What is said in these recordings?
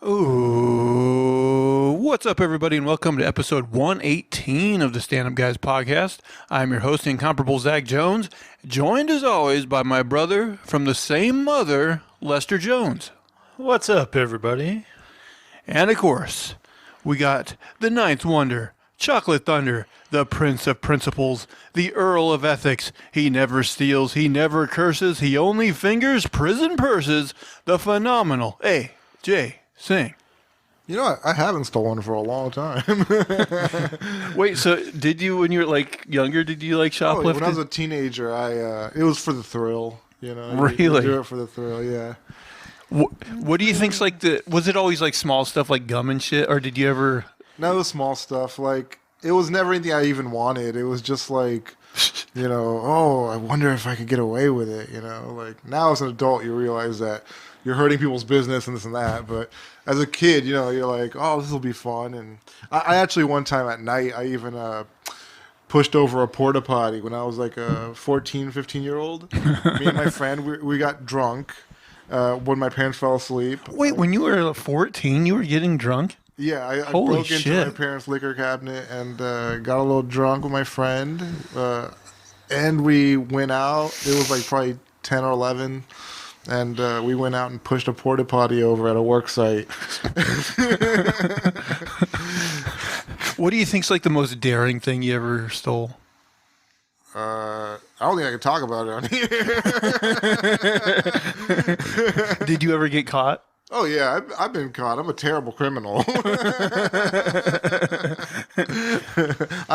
Ooh, what's up, everybody, and welcome to episode 118 of the Stand Up Guys podcast. I'm your host, incomparable Zach Jones, joined as always by my brother from the same mother, Lester Jones. What's up, everybody? And of course, we got the Ninth Wonder, Chocolate Thunder, the Prince of Principles, the Earl of Ethics. He never steals, he never curses, he only fingers prison purses, the phenomenal Ajay. Sing. You know, I haven't stolen for a long time. Wait, so did you, when you were like younger, did you like shoplifting? When I was a teenager, it was for the thrill. You know, really? You do it for the thrill, yeah. What do you think's like was it always like small stuff like gum and shit, or did you ever? No, it was small stuff. Like, it was never anything I even wanted. It was just like, you know, oh, I wonder if I could get away with it. You know, like now as an adult, you realize that you're hurting people's business and this and that. But as a kid, you know, you're like, oh, this will be fun. And I actually, one time at night, I even pushed over a porta potty when I was like a 14, 15-year-old. Me and my friend, we got drunk when my parents fell asleep. Wait, when you were 14, you were getting drunk? Yeah, I Holy broke shit. into my parents' liquor cabinet and got a little drunk with my friend. And we went out. It was like probably 10 or 11. And we went out and pushed a porta potty over at a work site. What do you think's like the most daring thing you ever stole? I don't think I can talk about it on here. Did you ever get caught? Oh, yeah, I've been caught. I'm a terrible criminal. I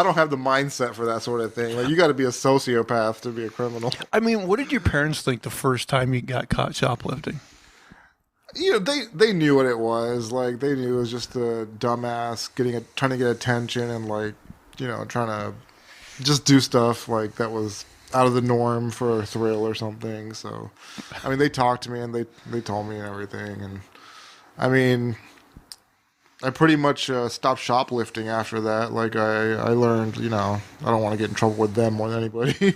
don't have the mindset for that sort of thing. Like, you got to be a sociopath to be a criminal. I mean, what did your parents think the first time you got caught shoplifting? You know, they knew what it was. Like, they knew it was just a dumbass trying to get attention and, like, you know, trying to just do stuff like that was out of the norm for a thrill or something. So, I mean, they talked to me and they told me and everything. And, I mean, I pretty much stopped shoplifting after that. Like, I learned, you know, I don't want to get in trouble with them more than anybody.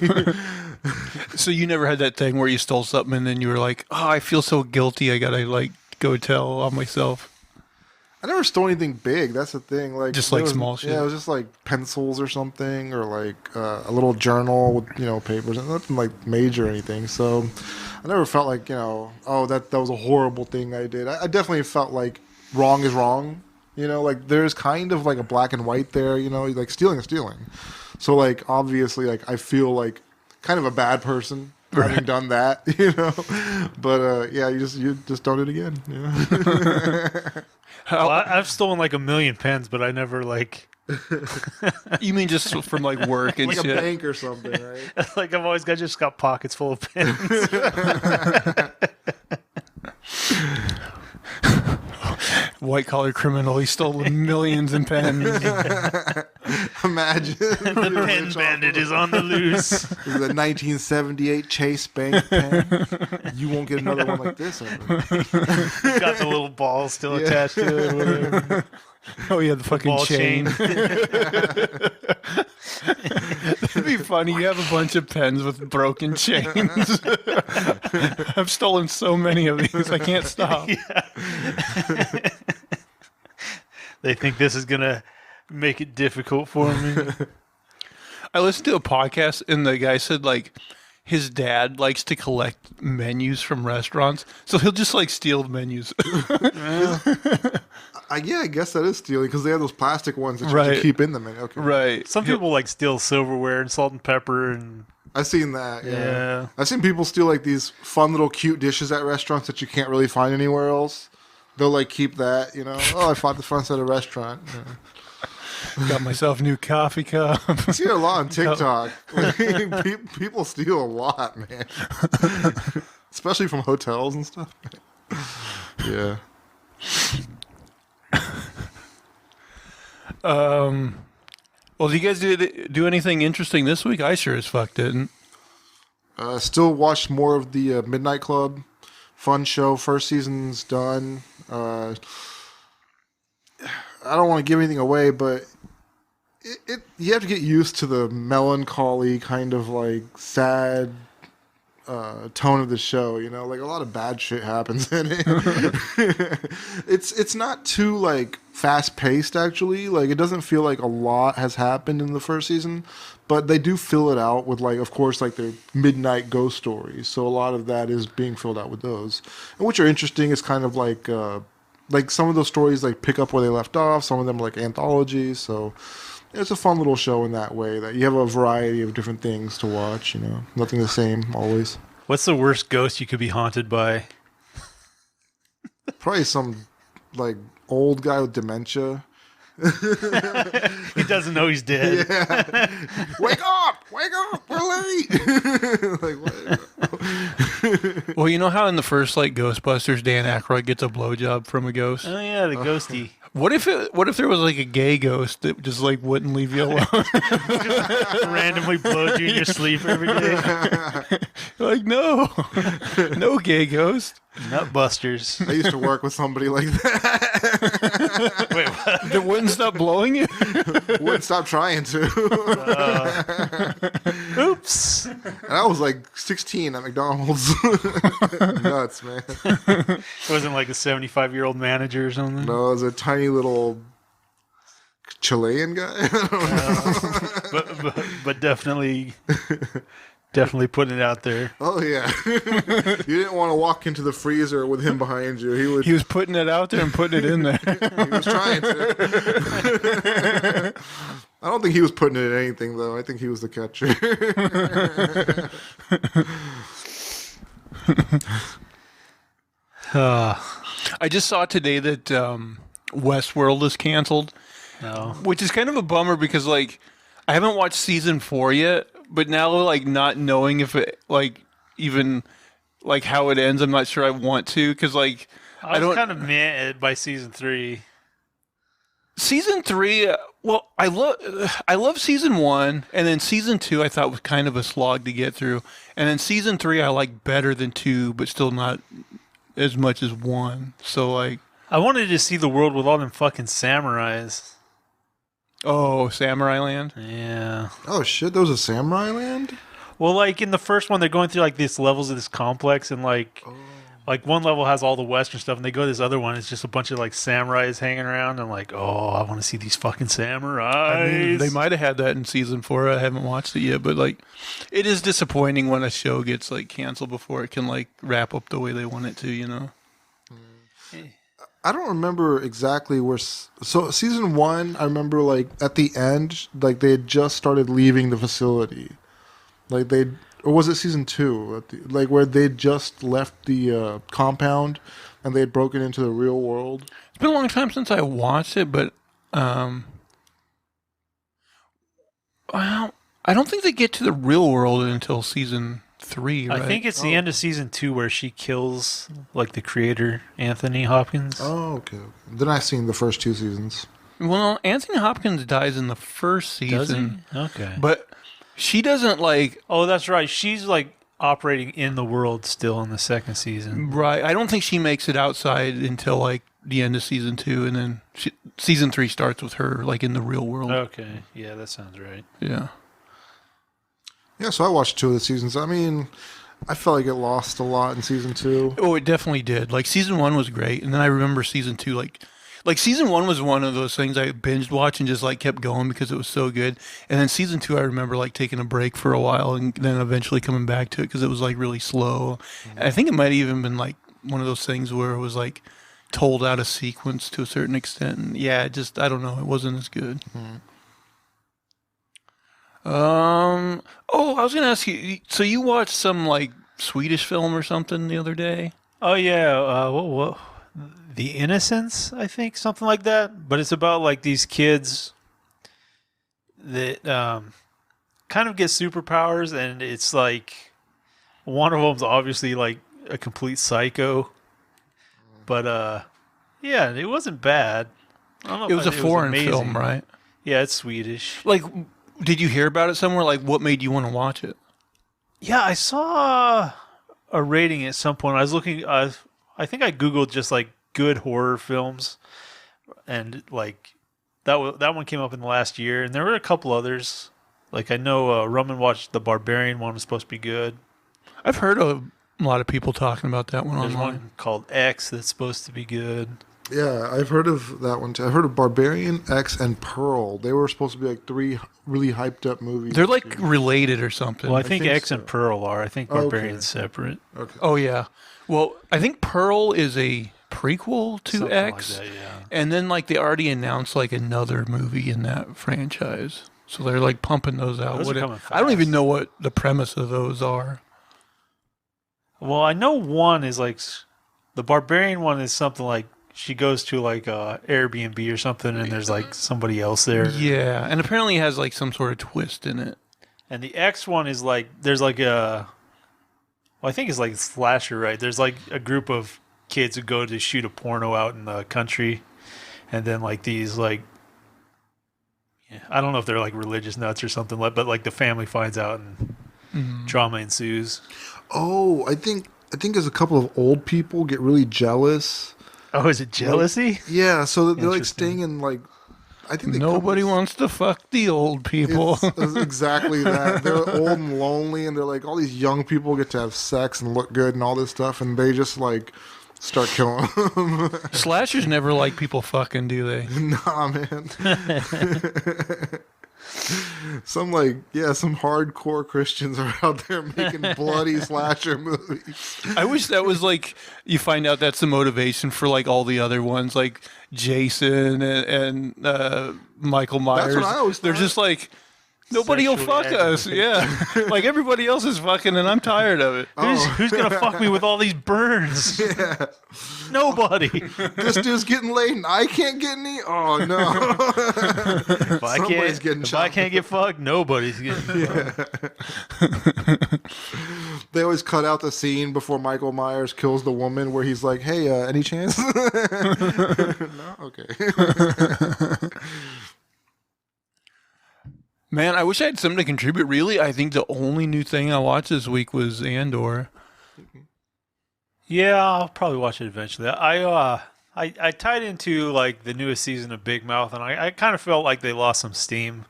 So you never had that thing where you stole something and then you were like, oh, I feel so guilty. I got to, like, go tell on myself. I never stole anything big. That's the thing. Like, just like small shit. Yeah, it was just like pencils or something, or like a little journal with, you know, papers. Nothing like major or anything. So I never felt like, you know, oh, that was a horrible thing I did. I definitely felt like wrong is wrong. You know, like there's kind of like a black and white there. You know, like stealing is stealing. So like obviously, like I feel like kind of a bad person. Right. Having done that, you know, but yeah, you just don't do it again. You know? Well, I've stolen like a million pens, but I never like. You mean just from like work and like shit? a bank or something, right? Like I've always just got pockets full of pens. White collar criminal. He stole millions in pens. Imagine The pen bandit is on the loose. This is a 1978 Chase Bank pen. You won't get another one like this ever. Got the little ball still attached to it. Whatever. Oh yeah, the fucking Ball chain. That'd be funny. You have a bunch of pens with broken chains. I've stolen so many of these. I can't stop. Yeah. They think this is gonna make it difficult for me. I listened to a podcast and the guy said like his dad likes to collect menus from restaurants, so he'll just like steal the menus. Yeah, I guess that is stealing because they have those plastic ones that Right. you keep in them. Okay. Right. Some people like steal silverware and salt and pepper and I've seen that. Yeah. I've seen people steal like these fun little cute dishes at restaurants that you can't really find anywhere else. They'll like keep that, you know. Oh, I found the front at a restaurant. Yeah. Got myself a new coffee cup. I see it a lot on TikTok. Like, people steal a lot, man. Especially from hotels and stuff. Yeah. Well, do you guys do anything interesting this week? I sure as fuck didn't. Still watched more of the Midnight Club. Fun show. First season's done. I don't want to give anything away, but you have to get used to the melancholy kind of like sad tone of the show. You know, like a lot of bad shit happens in it. It's not too like fast paced actually. Like it doesn't feel like a lot has happened in the first season, but they do fill it out with like, of course, like their midnight ghost stories. So a lot of that is being filled out with those, and which are interesting. It's kind of like some of those stories like pick up where they left off. Some of them are like anthologies. So it's a fun little show in that way that you have a variety of different things to watch. You know, nothing the same always. What's the worst ghost you could be haunted by? Probably some like old guy with dementia. He doesn't know he's dead. Yeah. Wake up! We're late. Like what? Well, you know how in the first like Ghostbusters, Dan Aykroyd gets a blowjob from a ghost. Oh yeah, the ghosty. What if there was like a gay ghost that just like wouldn't leave you alone? Randomly blows you in your sleep every day. Like no gay ghost. Nutbusters. I used to work with somebody like that. Wait, what? That wouldn't stop blowing you. Wouldn't stop trying to. Oops. And I was like 16 at McDonald's. Nuts, man. It wasn't like a 75-year-old manager or something. No, it was a tiny little Chilean guy. I don't know. But definitely putting it out there. Oh yeah. You didn't want to walk into the freezer with him behind you. He was putting it out there and putting it in there. He was trying to. I don't think he was putting it in anything though. I think he was the catcher. I just saw today that Westworld is canceled, which is kind of a bummer because like I haven't watched season 4 yet, but now like not knowing if it like even like how it ends, I'm not sure I want to because like I was kind of meh by season 3. Season 3, well, I love season 1, and then season 2 I thought was kind of a slog to get through, and then season 3 I like better than 2, but still not as much as 1. So like, I wanted to see the world with all them fucking samurais. Oh, Samurai Land. Yeah. Oh shit, there was a Samurai Land? Well, like in the first one, they're going through like these levels of this complex, and like one level has all the Western stuff, and they go to this other one. It's just a bunch of like samurais hanging around. I'm like, oh, I want to see these fucking samurais. I mean, they might have had that in season 4. I haven't watched it yet, but like, it is disappointing when a show gets like canceled before it can like wrap up the way they want it to. You know. I don't remember exactly where. So season 1, I remember like at the end, like they had just started leaving the facility, like or was it season 2? Like where they just left the compound and they had broken into the real world. It's been a long time since I watched it, but well, I don't think they get to the real world until season 3, right? I think it's the end of season 2 where she kills like the creator, Anthony Hopkins. Oh, okay. Then I've seen the first 2 seasons. Well, Anthony Hopkins dies in the first season. Does he? Okay. But she doesn't like... Oh, that's right. She's like operating in the world still in the second season. Right. I don't think she makes it outside until like the end of season 2, and then season 3 starts with her like in the real world. Okay. Yeah, that sounds right. Yeah. Yeah, so I watched 2 of the seasons. I mean, I felt like it lost a lot in season 2. Oh, it definitely did. Like season 1 was great, and then I remember season 2 like season 1 was one of those things I binged watch and just like kept going because it was so good. And then season 2 I remember like taking a break for a while and then eventually coming back to it because it was like really slow. Mm-hmm. I think it might have even been like one of those things where it was like told out of sequence to a certain extent. And yeah, just I don't know, it wasn't as good. Mm-hmm. Oh, I was gonna ask you. So you watched some like Swedish film or something the other day? Oh yeah, what? The Innocents, I think, something like that. But it's about like these kids that kind of get superpowers, and it's like one of them's obviously like a complete psycho. But yeah, it wasn't bad. I don't know it was a foreign film, right? Yeah, it's Swedish. Like. Did you hear about it somewhere? Like, what made you want to watch it? Yeah, I saw a rating at some point. I was looking. I think I googled just like good horror films, and like that one came up in the last year. And there were a couple others. Like I know Roman watched the Barbarian one was supposed to be good. I've heard a lot of people talking about that one There's online. one called X that's supposed to be good. Yeah, I've heard of that one too. I've heard of Barbarian, X, and Pearl. They were supposed to be like 3 really hyped up movies. They're like related or something. Well, I think think X and so. Pearl are. I think Okay. Barbarian's separate. Okay. Oh yeah. Well, I think Pearl is a prequel to Something X, like that, yeah. and then like they already announced like another movie in that franchise, so they're like pumping those out. Those are coming I don't even fast. know what the premise of those are. Well, I know one is like the Barbarian one is something like she goes to like a Airbnb or something, and there's like somebody else there. Yeah, and apparently it has like some sort of twist in it. And the X one is like there's like a, well, I think it's like a slasher, right? There's like a group of kids who go to shoot a porno out in the country, and then like these like, I don't know if they're like religious nuts or something, but like the family finds out and drama ensues. Oh, I think there's a couple of old people get really jealous. Oh, is it jealousy? Yeah, so they're like Interesting. staying in like. I think Nobody wants to fuck the old people. It's exactly that. They're old and lonely, and they're like all these young people get to have sex and look good and all this stuff, and they just like start killing them. Slashers never like people fucking, do they? Nah, man. Some hardcore Christians are out there making bloody slasher movies. I wish that was like you find out that's the motivation for like all the other ones, like Jason and Michael Myers. what I always They're thought. just like nobody will Sexually fuck us. Yeah, like everybody else is fucking, and I'm tired of it. Who's gonna fuck me with all these burns? Yeah. Nobody. This dude's getting laid and I can't get any? Oh, no. If I Somebody's getting if I shot. can't get fucked, nobody's getting fucked. They always cut out the scene before Michael Myers kills the woman where he's like, hey, any chance? No? Okay. Man, I wish I had something to contribute. Really, I think the only new thing I watched this week was Andor. Yeah, I'll probably watch it eventually. I tied into like the newest season of Big Mouth, and I kind of felt like they lost some steam.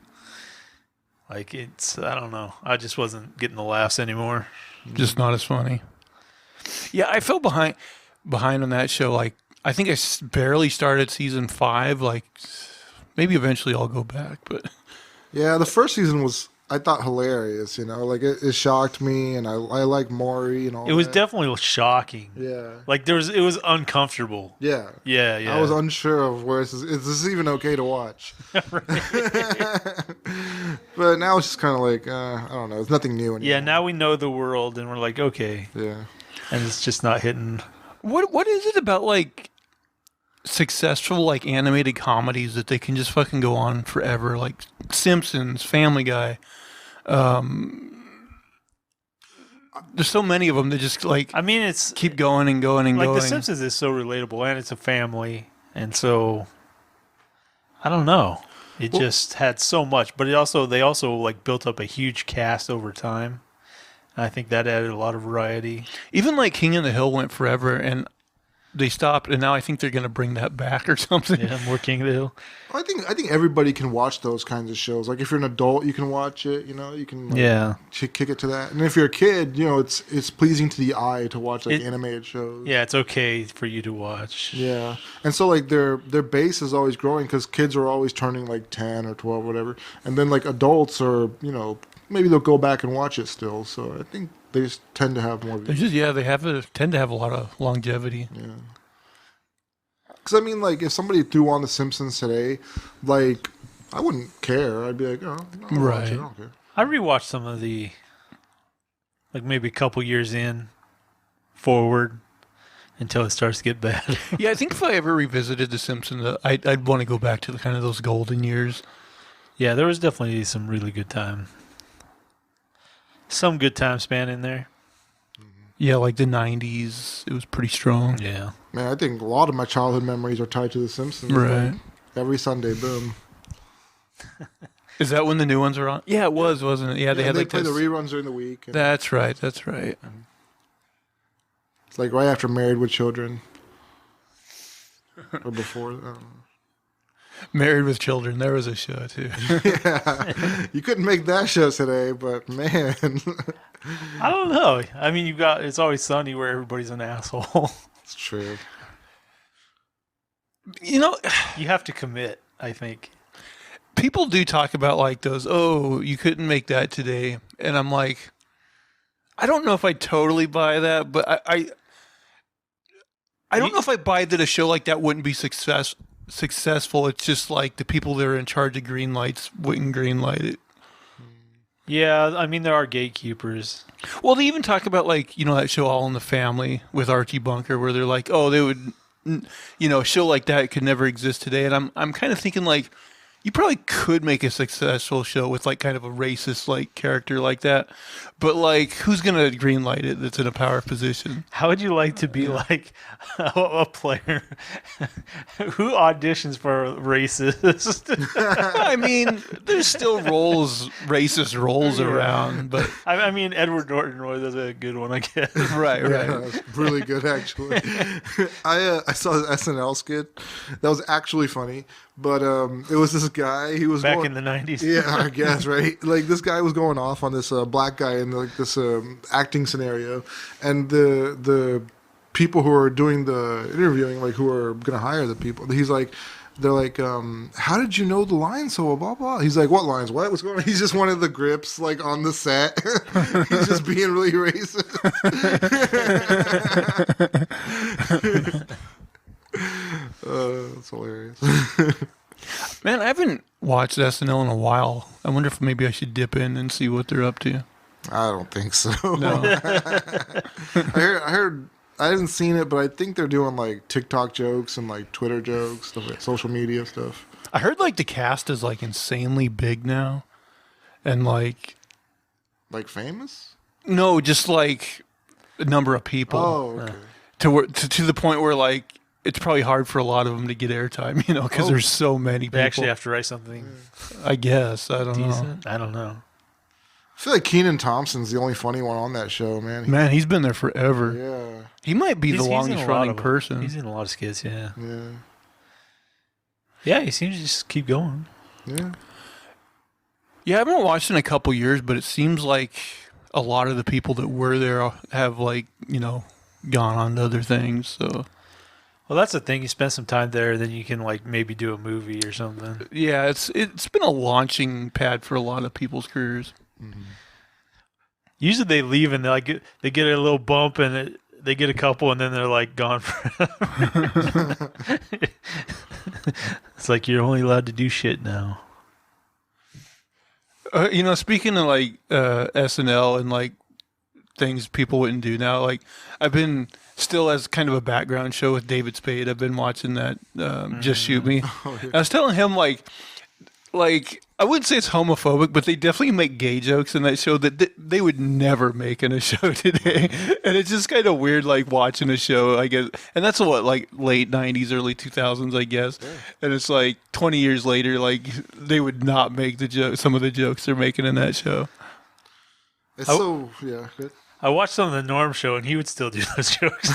Like I don't know. I just wasn't getting the laughs anymore. Just not as funny. Yeah, I fell behind on that show. Like, I think I barely started season 5. Like, maybe eventually I'll go back, but Yeah, the first season was, I thought, hilarious, like it shocked me, and I like Maury and all It was that. definitely shocking. Yeah. Like it was uncomfortable. Yeah. Yeah, yeah. I was unsure of where is this even okay to watch? But now it's just kind of like, I don't know. It's nothing new anymore. Yeah, now we know the world, and we're like, okay, Yeah. and it's just not hitting. what is it about like successful like animated comedies that they can just fucking go on forever? Like Simpsons, Family Guy. There's so many of them that just like I mean, it's keep going and going and like going. The Simpsons is so relatable, and it's a family, and so I don't know. It just had so much, but they also like built up a huge cast over time. And I think that added a lot of variety. Even like King of the Hill went forever, and they stopped, and now I think they're gonna bring that back or something. Yeah, more King of the Hill. I think everybody can watch those kinds of shows. Like if you're an adult, you can watch it. You can kick it to that. And if you're a kid, it's pleasing to the eye to watch like animated shows. Yeah, it's okay for you to watch. Yeah, and so like their base is always growing because kids are always turning like 10 or 12, whatever, and then like adults are maybe they'll go back and watch it still. So I think they just tend to have more. They're just tend to have a lot of longevity. Yeah. Because I mean, like if somebody threw on The Simpsons today, like I wouldn't care. I'd be like, oh, I'll watch it. I don't care. I rewatched some of the, like maybe a couple years in, forward, until it starts to get bad. Yeah, I think if I ever revisited The Simpsons, I'd want to go back to the kind of those golden years. Yeah, there was definitely some really good time. Some good time span in there. Yeah, like the 90s, it was pretty strong. Yeah. Man, I think a lot of my childhood memories are tied to The Simpsons. Right. Like, every Sunday, boom. Is that when the new ones are on? Yeah, it was, wasn't it? Yeah, they had like play this. the reruns during the week. And That's right. That's right. it's like right after Married with Children. Or before. I don't know. Married with Children. There was a show too. Yeah, you couldn't make that show today, but man, I don't know. I mean, you got It's Always Sunny where everybody's an asshole. it's true. You know, You have to commit, I think. people do talk about like those. Oh, you couldn't make that today, and I'm like, I don't know if I totally buy that, but I don't know if I buy that a show like that wouldn't be successful. It's just like the people that are in charge of green lights wouldn't greenlight it. Yeah, I mean, there are gatekeepers. Well, they even talk about like, you know, that show All in the Family with Archie Bunker, where they're like, oh, they would, you know, a show like that could never exist today. And I'm kind of thinking like, you probably could make a successful show with like kind of a racist like character like that, but like, who's gonna greenlight it that's in a power position? How would you like to be like a player who auditions for racist? I mean, there's still racist roles around, but I mean, Edward Norton was a good one, I guess. right. Yeah, it's really good actually. I saw an SNL skit that was actually funny, but it was this guy. He was Back in the 90s. Yeah, I guess, right? Like, this guy was going off on this black guy in like this acting scenario, and the people who are doing the interviewing, like who are gonna hire the people, they're like, how did you know the lines so blah blah? He's like, what lines? What's going on? He's just one of the grips like on the set. He's just being really racist. It's hilarious. Man, I haven't watched SNL in a while. I wonder if maybe I should dip in and see what they're up to. I don't think so. No. I heard. I haven't seen it, but I think they're doing like TikTok jokes and like Twitter jokes, stuff like social media stuff. I heard like the cast is like insanely big now, and like Like famous? no, just like a number of people. Oh, okay. To the point where like it's probably hard for a lot of them to get airtime, you know, because there's so many people. They actually have to write something I guess I don't know. decent. I don't know. I feel like Kenan Thompson's the only funny one on that show, man. Man, he's been there forever. Yeah, He might be the He's in longest a lot running of them. person. He's in a lot of skits, yeah. yeah, Yeah, he seems to just keep going. yeah. Yeah, I haven't watched in a couple years, but it seems like a lot of the people that were there have like, you know, gone on to other things. So Well, that's the thing. You spend some time there, then you can like maybe do a movie or something. yeah, it's been a launching pad for a lot of people's careers. Usually they leave and they get a little bump and they get a couple and then they're like gone forever. It's like you're only allowed to do shit now. You know, speaking of like SNL and like things people wouldn't do now, like I've been still as kind of a background show with David Spade. I've been watching that Just Shoot Me. I was telling him like I wouldn't say it's homophobic, but they definitely make gay jokes in that show that they would never make in a show today. And it's just kind of weird, like watching a show, I guess. And that's what, like late 90s, early 2000s, I guess. Yeah. And it's like 20 years later, like they would not make some of the jokes they're making in that show. It's yeah, good. I watched some of the Norm show and he would still do those jokes.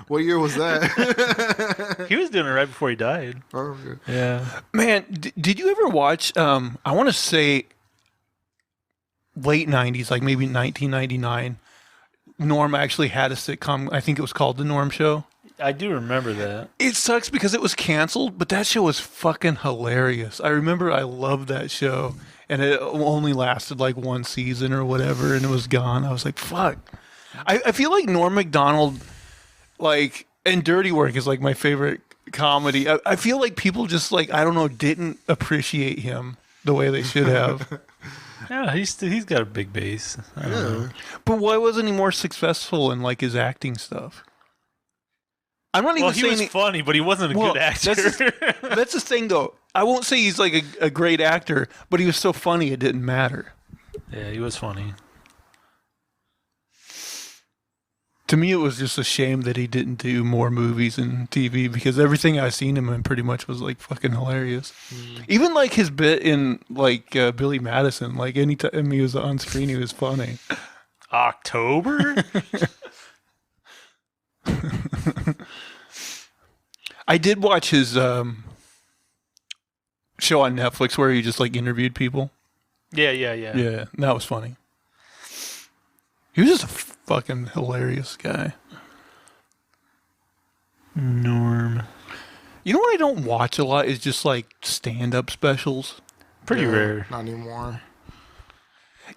What year was that? He was doing it right before he died. Oh, okay. Yeah. Man, did you ever watch, I want to say late 90s, like maybe 1999, Norm actually had a sitcom. I think it was called The Norm Show. I do remember that. It sucks because it was canceled, but that show was fucking hilarious. I remember I loved that show, and it only lasted like one season or whatever, and it was gone. I was like, fuck. I feel like Norm Macdonald, like, and Dirty Work is like my favorite comedy. I feel like people just like, I don't know, didn't appreciate him the way they should have. Yeah, he's got a big base. I don't know. But why wasn't he more successful in like his acting stuff? I'm not even Well, he saying was funny, but he wasn't a good actor. That's the thing, though. I won't say he's like a great actor, but he was so funny it didn't matter. Yeah, he was funny. To me, it was just a shame that he didn't do more movies and TV, because everything I've seen him in pretty much was like fucking hilarious. Even like his bit in like Billy Madison, like anytime he was on screen, he was funny. October? I did watch his show on Netflix where he just like interviewed people. Yeah. Yeah, that was funny. He was just a fucking hilarious guy. Norm. You know what I don't watch a lot is just like stand-up specials. Pretty rare. Not anymore.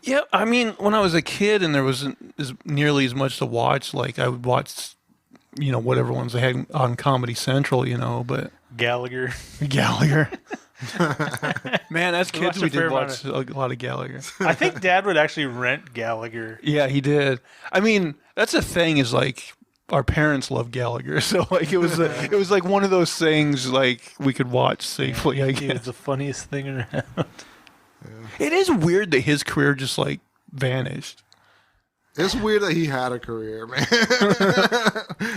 Yeah, I mean, when I was a kid and there wasn't nearly as much to watch, like I would watch, whatever ones they had on Comedy Central, but Gallagher. Gallagher. Man, as kids we watched a fair did watch amount a lot of Gallagher. I think Dad would actually rent Gallagher. Yeah, he did. I mean, that's the thing is like our parents love Gallagher, so like it was like one of those things like we could watch safely. I He was guess the funniest thing around. it is weird that his career just like vanished. It's weird that he had a career, man.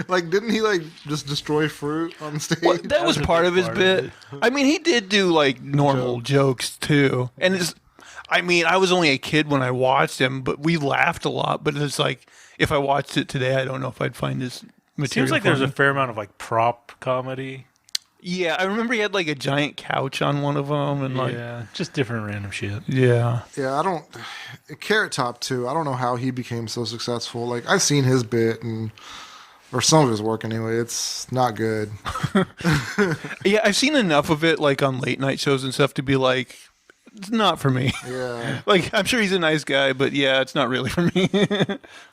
Like, didn't he like just destroy fruit on stage? Well, that was a part big of his part of bit. it. I mean, he did do like normal jokes too, and I mean, I was only a kid when I watched him, but we laughed a lot. But it's like if I watched it today, I don't know if I'd find his material. Seems like there's a funny. fair amount of like prop comedy. Yeah, I remember he had like a giant couch on one of them, and like Just different random shit. Yeah, I don't. Carrot Top too. I don't know how he became so successful. Like I've seen his bit or some of his work anyway. It's not good. Yeah, I've seen enough of it like on late night shows and stuff to be like, it's not for me. Yeah. Like I'm sure he's a nice guy, but yeah, it's not really for me.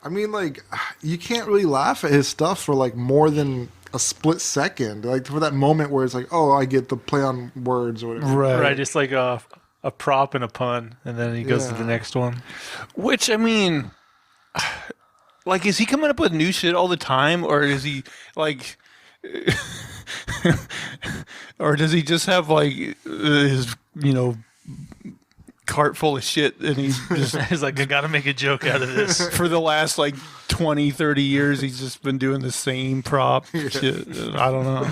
I mean, like you can't really laugh at his stuff for like more than a split second. Like for that moment where it's like, oh, I get the play on words or whatever. Right, just like a prop and a pun, and then he goes to the next one. Which I mean, like, is he coming up with new shit all the time, or is he like, or does he just have like his cart full of shit and he's just He's like, I gotta make a joke out of this. for the last like 20, 30 years he's just been doing the same prop shit. I don't know.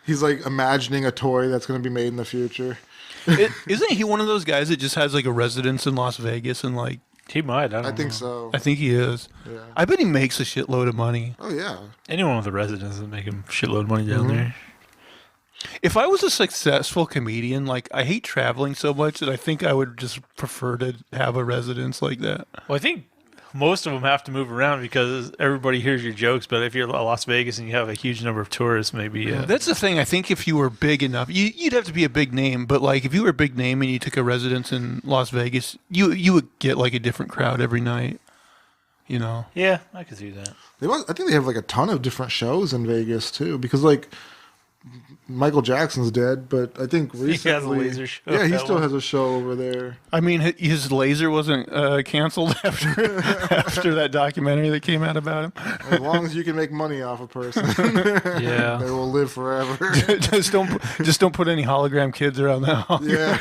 He's like imagining a toy that's going to be made in the future. Isn't he one of those guys that just has like a residence in Las Vegas and like He might. I I think so. I think he is. Yeah. I bet he makes a shitload of money. Oh yeah. Anyone with a residence is making a shitload of money down there. If I was a successful comedian, like I hate traveling so much that I think I would just prefer to have a residence like that. Well, I think most of them have to move around because everybody hears your jokes. But if you're at Las Vegas and you have a huge number of tourists, maybe That's the thing. I think if you were big enough, you'd have to be a big name. But like if you were a big name and you took a residence in Las Vegas, you would get like a different crowd every night. Yeah, I could see that. I think they have like a ton of different shows in Vegas too, because like Michael Jackson's dead, but I think recently He has a laser show. Yeah, he That still one. has a show over there. I mean, his laser wasn't canceled after that documentary that came out about him. As long as you can make money off a person, Yeah. they will live forever. just don't put any hologram kids around that house. Yeah.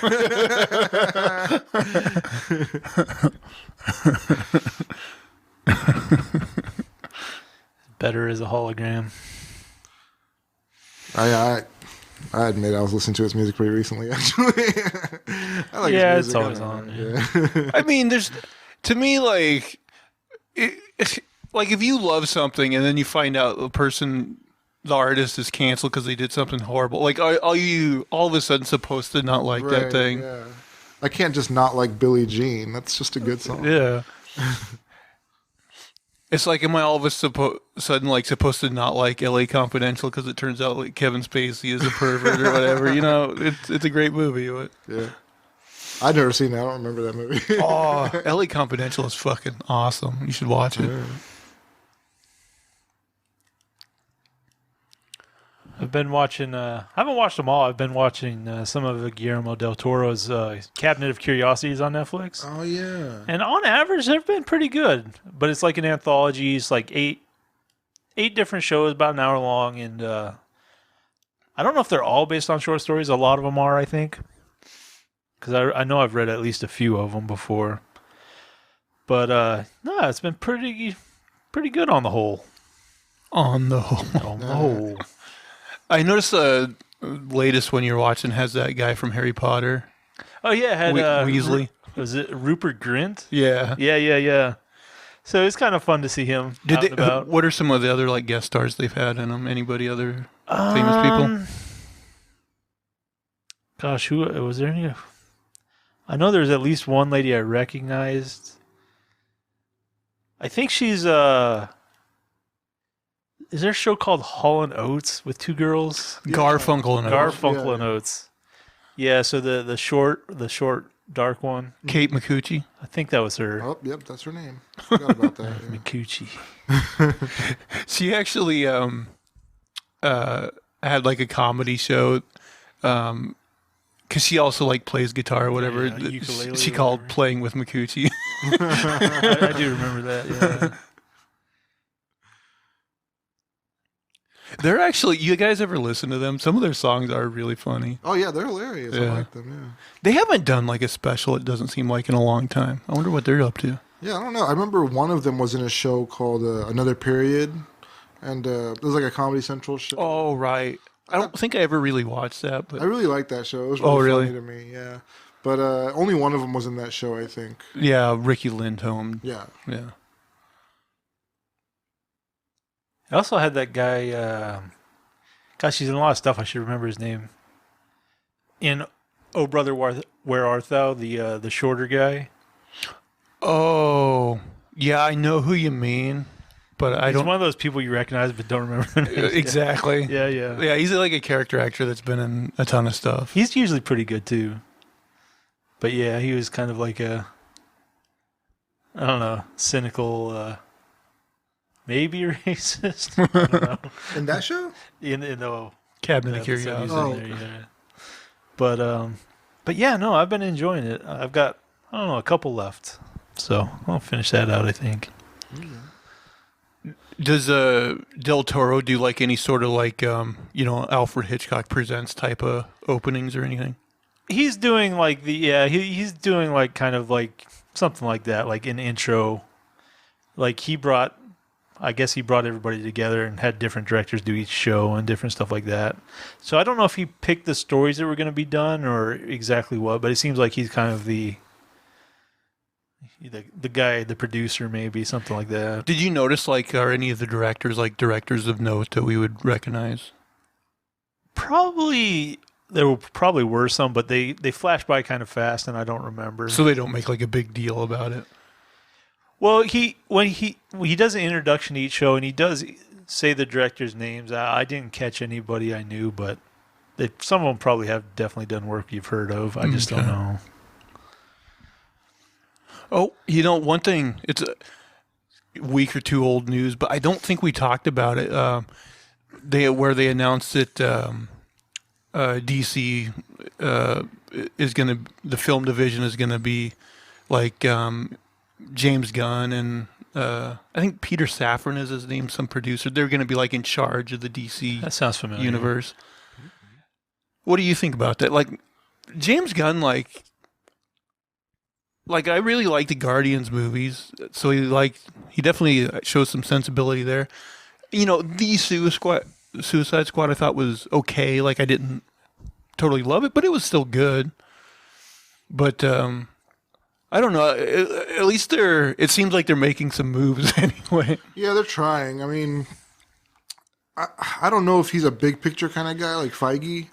Better as a hologram. I admit I was listening to his music pretty recently. Actually, I like Yeah, his it's music. always I on, don't know. Yeah. I mean, to me, like, like if you love something and then you find out the artist is canceled because they did something horrible, like, are you all of a sudden supposed to not like that Right, thing? Yeah. I can't just not like Billie Jean. That's just a good song. Yeah. It's like, am I all of a sudden like supposed to not like L.A. Confidential because it turns out like Kevin Spacey is a pervert or whatever? It's a great movie. But, Yeah. I've never seen that. I don't remember that movie. oh, L.A. Confidential is fucking awesome. You should watch it. Yeah. I've been watching. I haven't watched them all. I've been watching some of Guillermo del Toro's Cabinet of Curiosities on Netflix. Oh yeah. And on average, they've been pretty good. But it's like an anthology. It's like eight different shows, about an hour long. And I don't know if they're all based on short stories. A lot of them are, I think. Because I know I've read at least a few of them before. But no, it's been pretty good on the whole. On the whole. On the whole. I noticed the latest one you're watching has that guy from Harry Potter. Oh, yeah. It had Weasley. Was it Rupert Grint? Yeah. Yeah. So it's kind of fun to see him out and about. What are some of the other like guest stars they've had in them? Anybody other famous people? Gosh, who was there any? I know there's at least one lady I recognized. I think she's is there a show called Hall and Oates with two girls? Garfunkel and Oates. Garfunkel and Oates. Yeah, so the short dark one. Kate McCucci. I think that was her. Oh, yep, that's her name. Forgot about that. Yeah. McCucci. She actually had like a comedy show because she also like plays guitar or whatever. Yeah, ukulele she or called whatever. Playing with McCucci. I do remember that. Yeah. They're actually, you guys ever listen to them? Some of their songs are really funny. Oh yeah, they're hilarious. I Yeah. like them. Yeah. They haven't done like a special, it doesn't seem like, in a long time. I wonder what they're up to. Yeah, I don't know. I remember one of them was in a show called Another Period, and it was like a Comedy Central show. Oh, right. I don't think I ever really watched that. But I really liked that show. It was Oh, really really? funny to me. Yeah, but only one of them was in that show, I think. yeah, Ricky Lindholm. Yeah. Yeah. I also had that guy. Gosh, he's in a lot of stuff. I should remember his name. In Oh Brother, Where Art Thou? The shorter guy. Oh, yeah, I know who you mean, but I He's don't. one of those people you recognize but don't remember their names. Exactly. Yeah, yeah. Yeah, he's like a character actor that's been in a ton of stuff. He's usually pretty good too. But yeah, he was kind of like a, I don't know, cynical, maybe racist. I don't know. In that show? In the Cabinet of episode he's Curiosity. in Oh, there, yeah. But yeah, no, I've been enjoying it. I've got, I don't know, a couple left, so I'll finish that out, I think. Does Del Toro do like any sort of like Alfred Hitchcock Presents type of openings or anything? He's doing like he's doing like kind of like something like that, like an intro. Like I guess he brought everybody together and had different directors do each show and different stuff like that. So I don't know if he picked the stories that were going to be done or exactly what, but it seems like he's kind of the guy, the producer, maybe something like that. Did you notice like are any of the directors like directors of note that we would recognize? There probably were some, but they flashed by kind of fast, and I don't remember. So they don't make like a big deal about it. Well, when he does an introduction to each show, and he does say the directors' names. I didn't catch anybody I knew, but some of them probably have definitely done work you've heard of. I just don't know. Oh, one thing, it's a week or two old news, but I don't think we talked about it. Where they announced that DC the film division is gonna be like James Gunn and I think Peter Safran is his name, some producer. They're gonna be like in charge of the DC That sounds familiar. universe. What do you think about that? Like James Gunn, like I really like the Guardians movies, so he definitely shows some sensibility there. The Suicide Squad I thought was okay. Like I didn't totally love it, but it was still good. But I don't know. At least it seems like they're making some moves anyway. Yeah, they're trying. I mean, I don't know if he's a big picture kind of guy like Feige,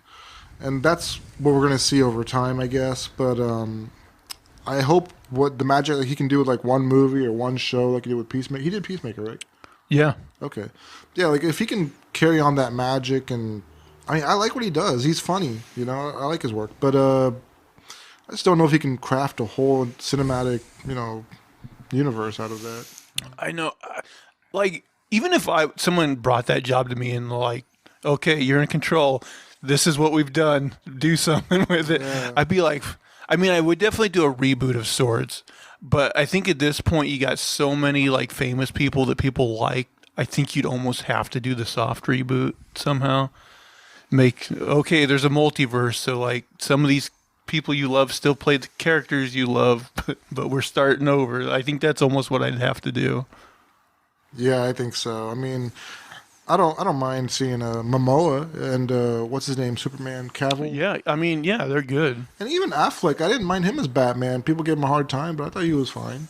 and that's what we're gonna see over time, I guess. But I hope what the magic that he can do with like one movie or one show, like he did with Peacemaker. He did Peacemaker, right? Yeah. Okay. Yeah, like if he can carry on that magic, and I mean, I like what he does. He's funny, I like his work, but I just don't know if he can craft a whole cinematic, universe out of that. I know. Like even if someone brought that job to me and like, okay, you're in control. This is what we've done. Do something with it. Yeah. I'd be like, I would definitely do a reboot of sorts. But I think at this point you got so many like famous people that people like. I think you'd almost have to do the soft reboot somehow. There's a multiverse, so like some of these people you love still play the characters you love, but we're starting over. I think that's almost what I'd have to do. Yeah, I think so. I mean, I don't mind seeing Momoa and what's his name, Superman, Cavill. Yeah, they're good. And even Affleck, I didn't mind him as Batman. People gave him a hard time, but I thought he was fine.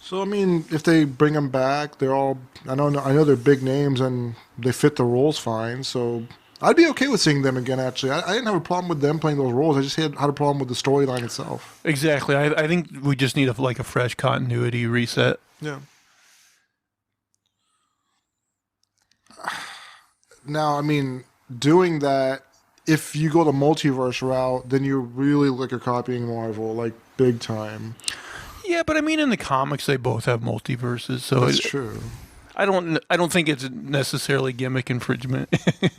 So I mean, if they bring them back, they're all I know they're big names and they fit the roles fine. So I'd be okay with seeing them again. Actually, I didn't have a problem with them playing those roles. I just had a problem with the storyline itself. Exactly. I think we just need a fresh continuity reset. Yeah. Now, I mean, doing that, if you go the multiverse route, then you really look at copying Marvel, like, big time. Yeah, but I mean, in the comics, they both have multiverses, so That's true. I don't think it's necessarily gimmick infringement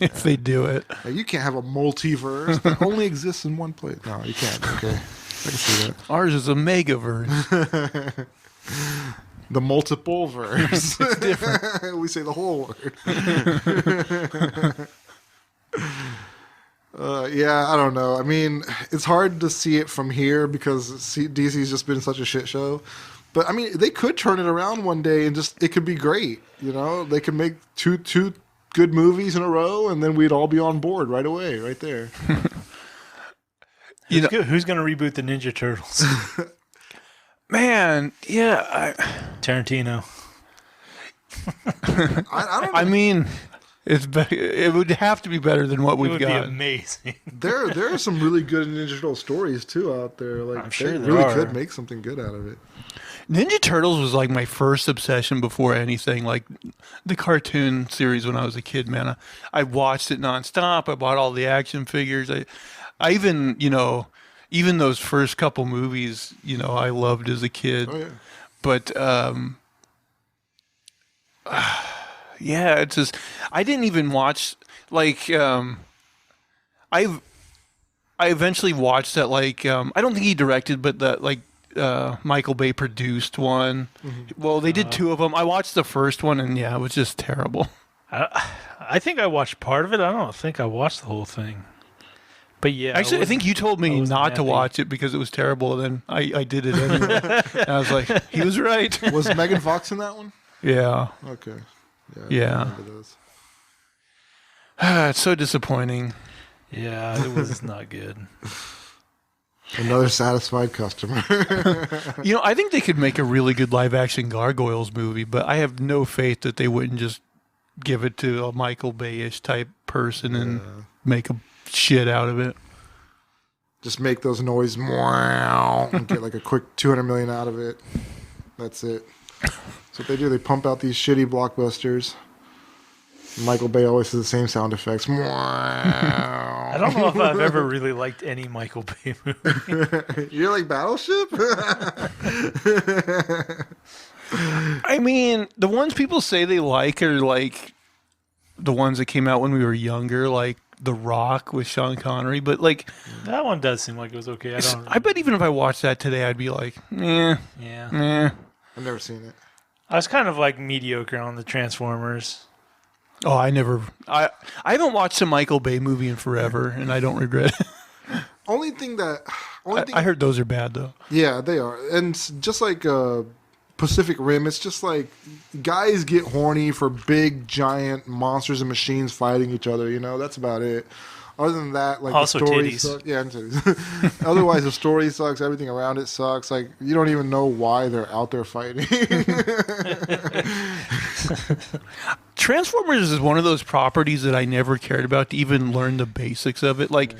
if they do it. Now, you can't have a multiverse that only exists in one place. No, you can't. Okay. I can see that. Ours is a megaverse. The multiple verse. It's different. We say the whole word. Yeah, I don't know. I mean, it's hard to see it from here because DC's just been such a shit show. But I mean, they could turn it around one day and it could be great. You know, they could make two good movies in a row, and then we'd all be on board right away, right there. Who's going to reboot the Ninja Turtles? Man, yeah. Tarantino. I don't know. I mean, it would have to be better than what we've got. It would be amazing. There are some really good Ninja Turtle stories too out there. Like I'm sure they there really are. could make something good out of it. Ninja Turtles was like my first obsession before anything, like the cartoon series when I was a kid, man. I watched it nonstop. I bought all the action figures. I even, even those first couple movies, I loved as a kid. Oh yeah. But yeah, it's just I didn't even watch like I eventually watched that like I don't think he directed, but that like Michael Bay produced one. Mm-hmm. Well, they did two of them. I watched the first one, and yeah, it was just terrible. I think I watched part of it. I don't think I watched the whole thing. But yeah, actually, I think you told me not to watch it because it was terrible. And then I did it anyway. And I was like, he was right. Was Megan Fox in that one? Yeah. Okay. Yeah. I remember those. It's so disappointing. Yeah, it was not good. Another satisfied customer. I think they could make a really good live-action Gargoyles movie, but I have no faith that they wouldn't just give it to a Michael Bay-ish type person and make a shit out of it. Just make those noise and get like a quick $200 million out of it. That's it. That's what they do. They pump out these shitty blockbusters. Michael Bay always has the same sound effects. I don't know if I've ever really liked any Michael Bay movie. You're like Battleship? I mean, the ones people say they like are like the ones that came out when we were younger, like The Rock with Sean Connery. But like that one does seem like it was okay. I bet even if I watched that today, I'd be like, yeah. I've never seen it. I was kind of like mediocre on the Transformers. Oh, I haven't watched a Michael Bay movie in forever, and I don't regret it. I heard those are bad, though. Yeah, they are. And just like Pacific Rim, it's just like guys get horny for big, giant monsters and machines fighting each other, That's about it. Other than that, like also the story titties. sucks. Yeah, and titties. Otherwise, the story sucks. Everything around it sucks. Like, you don't even know why they're out there fighting. Transformers is one of those properties that I never cared about to even learn the basics of it. Like,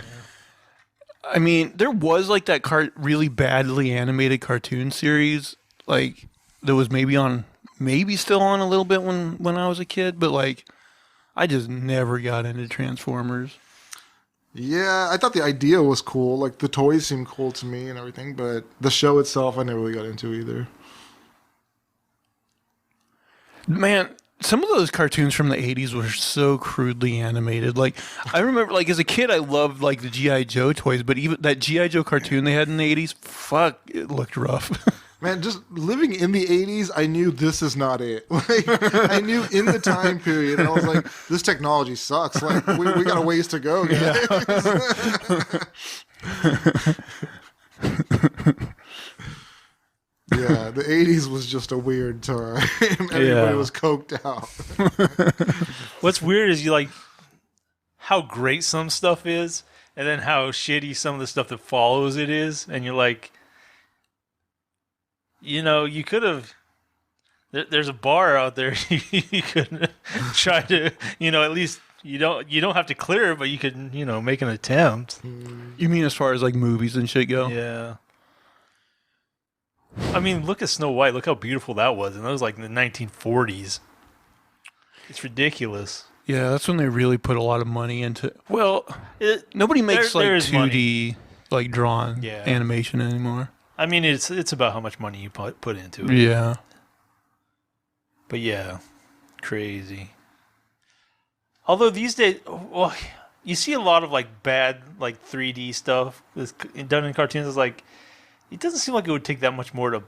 I mean, there was like that really badly animated cartoon series, like that was maybe still on a little bit when I was a kid, but like, I just never got into Transformers. Yeah, I thought the idea was cool. Like, the toys seemed cool to me and everything, but the show itself, I never really got into either. Man, some of those cartoons from the 80s were so crudely animated. Like, I remember, like, as a kid, I loved, like, the G.I. Joe toys, but even that G.I. Joe cartoon they had in the 80s, fuck, it looked rough. Man, just living in the 80s, I knew this is not it. Like, I knew in the time period, I was like, this technology sucks. Like, we got a ways to go, guys. Yeah, the 80s was just a weird time. Everybody was coked out. What's weird is you like how great some stuff is, and then how shitty some of the stuff that follows it is, and you're like, you could have There's a bar out there you could try to, at least you don't have to clear it, but you could, make an attempt. You mean as far as like movies and shit go? Yeah. I mean, look at Snow White. Look how beautiful that was, and that was like in the 1940s. It's ridiculous. Yeah, that's when they really put a lot of money into. Well, nobody makes like 2D like drawn animation anymore. I mean, it's about how much money you put into it. Yeah. But yeah, crazy. Although these days, well, you see a lot of like bad like 3D stuff that's done in cartoons. It's like it doesn't seem like it would take that much more to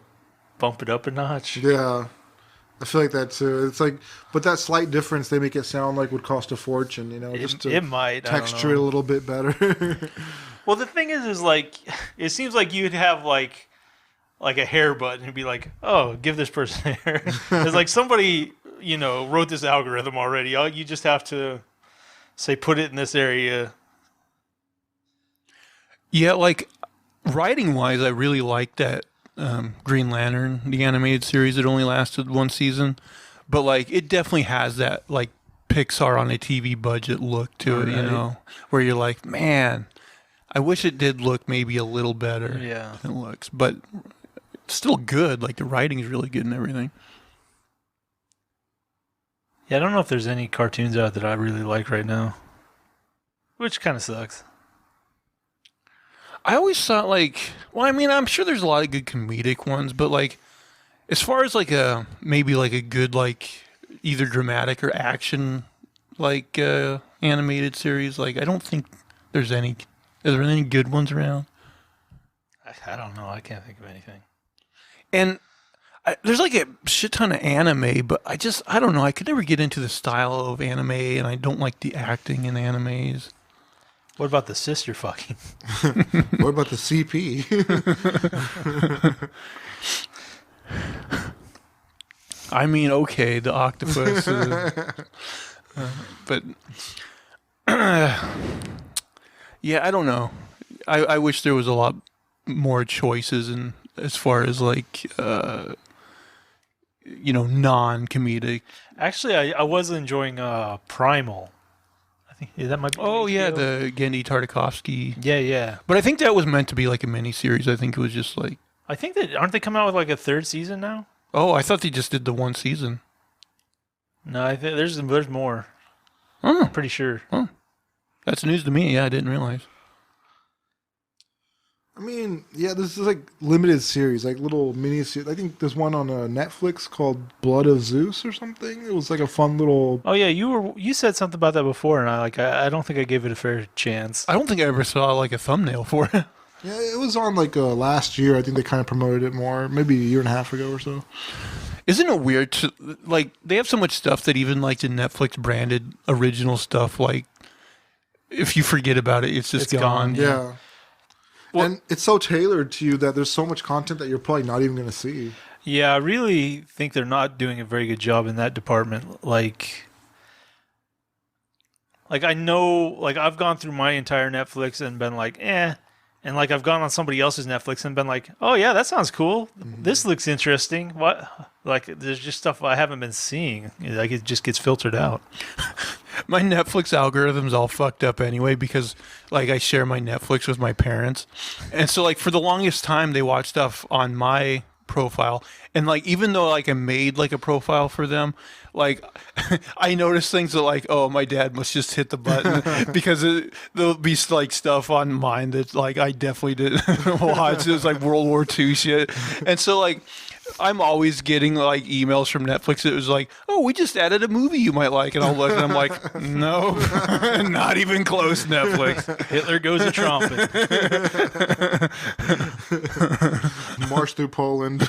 bump it up a notch. Yeah, I feel like that too. It's like, but that slight difference they make it sound like would cost a fortune. Just to it might texture it a little bit better. Well, the thing is like it seems like you'd have like a hair button and be like, oh, give this person hair. It's like somebody, wrote this algorithm already. You just have to say, put it in this area. Yeah, like writing wise, I really like that Green Lantern, the animated series. It only lasted one season, but like it definitely has that like Pixar on a TV budget look to it, where you're like, man, I wish it did look maybe a little better than it looks, but it's still good. Like the writing is really good and everything. Yeah, I don't know if there's any cartoons out that I really like right now, which kind of sucks. I always thought I'm sure there's a lot of good comedic ones, but like as far as like maybe like a good like either dramatic or action like animated series, like I don't think there's any. Are there any good ones around? I don't know. I can't think of anything. And there's like a shit ton of anime, but I don't know. I could never get into the style of anime, and I don't like the acting in animes. What about the sister fucking? What about the CP? I mean, okay, the octopus, but yeah, I don't know. I wish there was a lot more choices in as far as like non-comedic. Actually, I was enjoying Primal. I think that might be. Oh yeah, the Genndy Tartakovsky. Yeah. But I think that was meant to be like a mini series. I think it was just like. I think that aren't they coming out with like a third season now? Oh, I thought they just did the one season. No, I think there's more. Oh, I'm pretty sure. Oh, that's news to me. Yeah, I didn't realize. I mean, yeah, this is like limited series, like little mini series. I think there's one on Netflix called Blood of Zeus or something. It was like a fun little. Oh yeah, you said something about that before, and I don't think I gave it a fair chance. I don't think I ever saw like a thumbnail for it. Yeah, it was on like last year. I think they kind of promoted it more, maybe a year and a half ago or so. Isn't it weird to like they have so much stuff that even like the Netflix branded original stuff, like if you forget about it, it's just gone. Yeah. Well, and it's so tailored to you that there's so much content that you're probably not even going to see. Yeah, I really think they're not doing a very good job in that department. Like I know, like I've gone through my entire Netflix and been like, eh. And like I've gone on somebody else's Netflix and been like, oh yeah, that sounds cool. Mm-hmm. This looks interesting. What? Like there's just stuff I haven't been seeing. Like it just gets filtered out. My Netflix algorithm's all fucked up anyway because like I share my Netflix with my parents. And so like for the longest time they watch stuff on my profile, and like even though like I made like a profile for them, like I noticed things that like, oh, my dad must just hit the button because there'll be like stuff on mine that like I definitely didn't watch. It was like World War II shit. And so like I'm always getting like emails from Netflix. It was like, oh, we just added a movie you might like. And I'll look and I'm like, no, not even close, Netflix. Hitler goes a trumpet. March through Poland.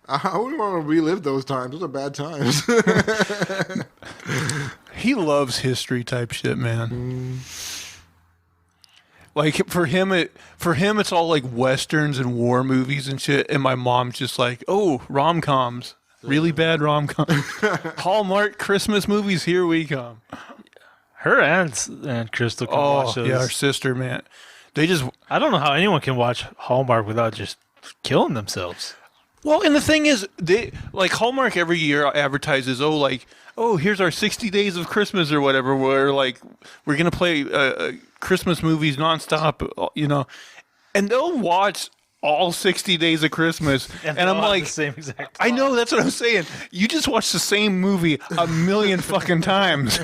I wouldn't want to relive those times. Those are bad times. He loves history type shit, man. Like for him, it's all like westerns and war movies and shit. And my mom's just like, oh, rom-coms, really bad rom-coms, Hallmark Christmas movies. Here we come. Her and Crystal can watch those. Yeah, our sister, man. They just I don't know how anyone can watch Hallmark without just killing themselves. Well, and the thing is, they like Hallmark every year advertises, here's our 60 days of Christmas or whatever, where like we're gonna play Christmas movies nonstop, and they'll watch all 60 days of Christmas, and I'm like, the same exact I know, that's what I'm saying. You just watched the same movie a million fucking times.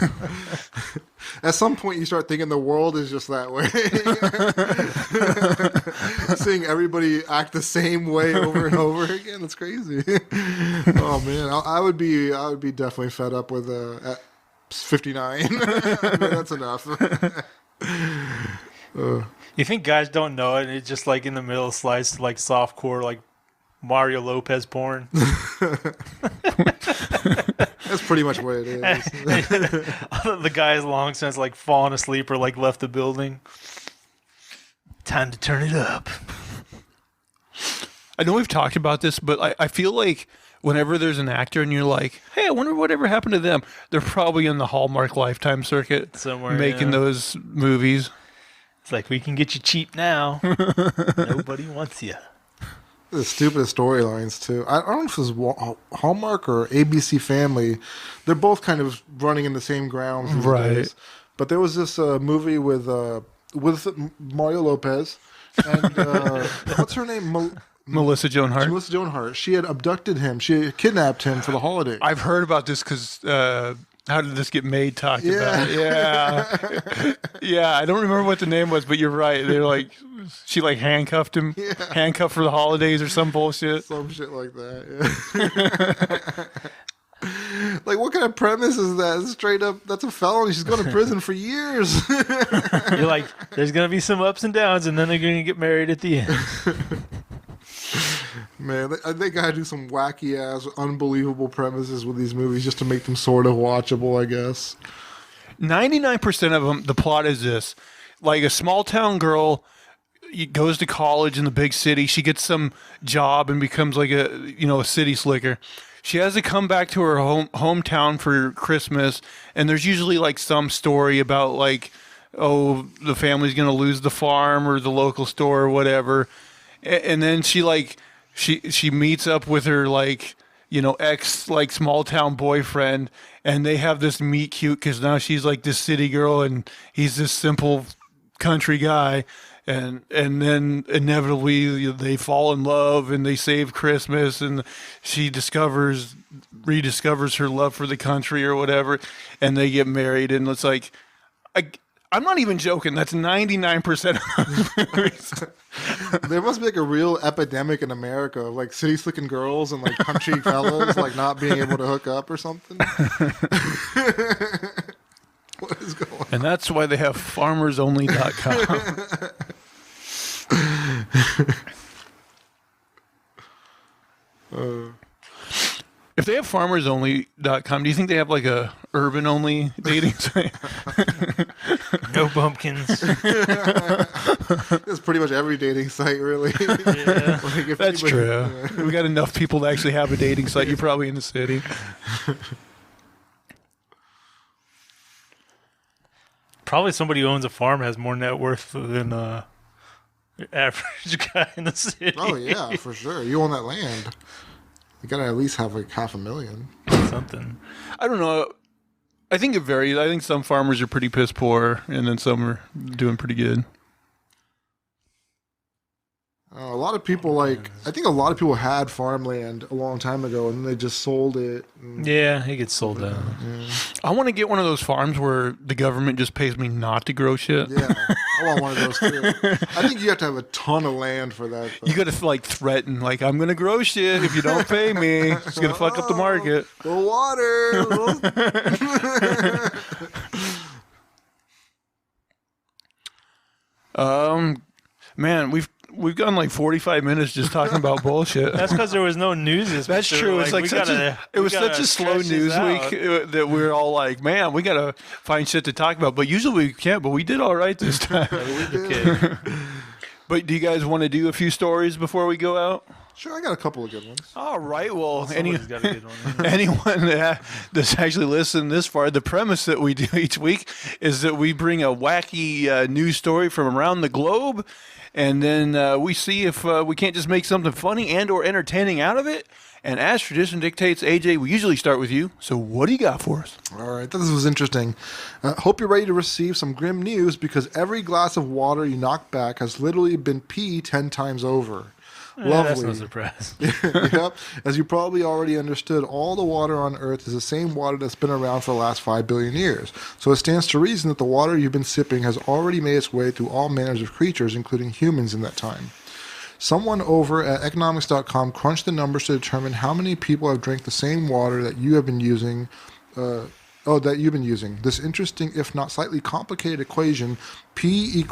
At some point, you start thinking the world is just that way. Seeing everybody act the same way over and over again, it's crazy. Oh man, I would be definitely fed up with at 59. That's enough. You think guys don't know it? And it just like in the middle slides to like softcore, like Mario Lopez porn. That's pretty much what it is. The guy has long since like fallen asleep or like left the building. Time to turn it up. I know we've talked about this, but I feel like whenever there's an actor and you're like, hey, I wonder whatever happened to them, they're probably in the Hallmark Lifetime circuit somewhere making those movies. It's like, we can get you cheap now. Nobody wants you. The stupidest storylines too. I don't know if it was Hallmark or ABC Family. They're both kind of running in the same grounds these days. But there was this movie with Mario Lopez and what's her name? Melissa Joan Hart. Melissa Joan Hart. She had abducted him. She had kidnapped him for the holiday. I've heard about this because How Did This Get Made talked about it. Yeah. Yeah, I don't remember what the name was, but you're right. They're like, she like handcuffed him, handcuffed for the holidays or some bullshit. Some shit like that, yeah. Like, what kind of premise is that? Straight up, that's a felony. She's going to prison for years. You're like, there's going to be some ups and downs, and then they're going to get married at the end. Man, they gotta do some wacky ass, unbelievable premises with these movies just to make them sort of watchable, I guess. 99% of them, the plot is this: like a small town girl goes to college in the big city. She gets some job and becomes like a city slicker. She has to come back to her hometown for Christmas, and there's usually like some story about like, the family's gonna lose the farm or the local store or whatever. And then she meets up with her ex small town boyfriend, and they have this meet cute because now she's like this city girl and he's this simple country guy, and then inevitably they fall in love and they save Christmas, and she rediscovers her love for the country or whatever, and they get married, and it's like I'm not even joking. That's 99% of movies. There must be like a real epidemic in America of like city slicking girls and like country fellas like not being able to hook up or something. What is going on? And that's why they have farmersonly.com. If they have farmersonly.com, do you think they have like a urban only dating site? No bumpkins. It's pretty much every dating site, really. Yeah. Like That's true. We got enough people to actually have a dating site. You're probably in the city. Probably somebody who owns a farm has more net worth than your average guy in the city. Oh yeah, for sure. You own that land. You gotta at least have like $500,000. Something. I don't know. I think it varies. I think some farmers are pretty piss poor, and then some are doing pretty good. A lot of people I think a lot of people had farmland a long time ago, and then they just sold it. Yeah, it gets sold out. Yeah. I want to get one of those farms where the government just pays me not to grow shit. Yeah, I want one of those too. I think you have to have a ton of land for that, though. You got to like threaten, like, I'm going to grow shit if you don't pay me. It's going to fuck up the market. The water. Man, we've gone like 45 minutes just talking about bullshit. That's because there was no news this week. That's true. It's like it was such a slow news week that we were all like, man, we got to find shit to talk about. But usually we can't, but we did all right this time. We did. But do you guys want to do a few stories before we go out? Sure, I got a couple of good ones. All right. Well, Somebody's got a good one. anyone that's actually listened this far, the premise that we do each week is that we bring a wacky news story from around the globe, and then we see if we can't just make something funny and or entertaining out of it. And as tradition dictates, AJ, we usually start with you. So what do you got for us? All right, this was interesting. Hope you're ready to receive some grim news because every glass of water you knock back has literally been pee 10 times over. Lovely. That's no surprise. Yep. As you probably already understood, all the water on Earth is the same water that's been around for the last 5 billion years. So it stands to reason that the water you've been sipping has already made its way through all manners of creatures, including humans in that time. Someone over at economics.com crunched the numbers to determine how many people have drank the same water that you have been using. This interesting, if not slightly complicated equation, P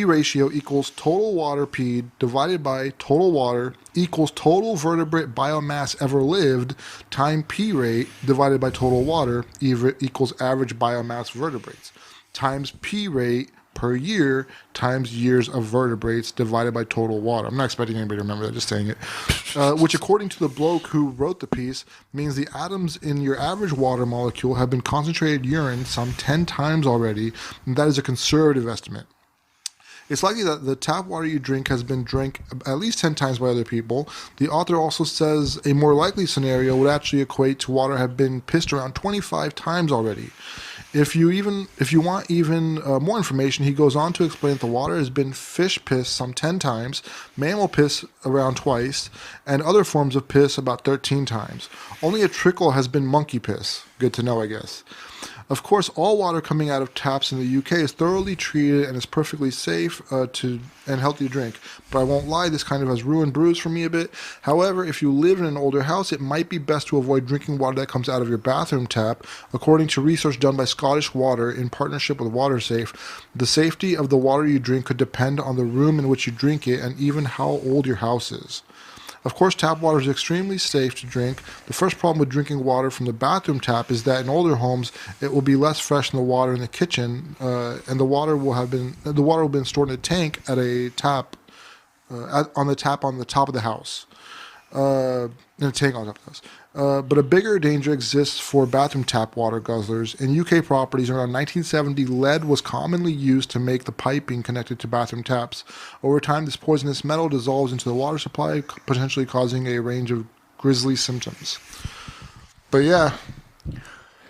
ratio equals total water peed divided by total water equals total vertebrate biomass ever lived time P rate divided by total water equals average biomass vertebrates times P rate per year times years of vertebrates divided by total water. I'm not expecting anybody to remember that, just saying it. Which, according to the bloke who wrote the piece, means the atoms in your average water molecule have been concentrated urine some 10 times already, and that is a conservative estimate. It's likely that the tap water you drink has been drank at least 10 times by other people. The author also says a more likely scenario would actually equate to water have been pissed around 25 times already. If you want even more information, he goes on to explain that the water has been fish piss some 10 times, mammal piss around twice, and other forms of piss about 13 times. Only a trickle has been monkey piss. Good to know, I guess. Of course, all water coming out of taps in the UK is thoroughly treated and is perfectly safe and healthy to drink. But I won't lie, this kind of has ruined brews for me a bit. However, if you live in an older house, it might be best to avoid drinking water that comes out of your bathroom tap. According to research done by Scottish Water in partnership with WaterSafe, the safety of the water you drink could depend on the room in which you drink it and even how old your house is. Of course, tap water is extremely safe to drink. The first problem with drinking water from the bathroom tap is that in older homes, it will be less fresh than the water in the kitchen, and the water will have been stored in a tank at a tap on the top of the house. In a tank on top of the house. But a bigger danger exists for bathroom tap water guzzlers. In UK properties around 1970, lead was commonly used to make the piping connected to bathroom taps. Over time, this poisonous metal dissolves into the water supply, potentially causing a range of grisly symptoms. But yeah,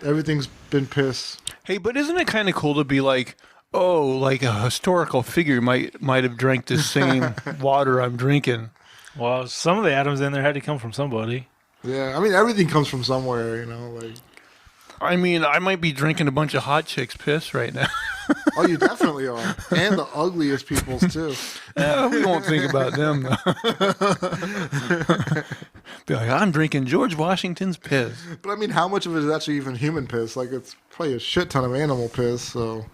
everything's been piss. Hey, but isn't it kind of cool to be like, oh, like a historical figure might have drank the same water I'm drinking? Well, some of the atoms in there had to come from somebody. Yeah, I mean, everything comes from somewhere, like... I mean, I might be drinking a bunch of hot chicks' piss right now. Oh, you definitely are. And the ugliest people's, too. We won't think about them, though. Be like, I'm drinking George Washington's piss. But, I mean, how much of it is actually even human piss? Like, it's probably a shit ton of animal piss, so...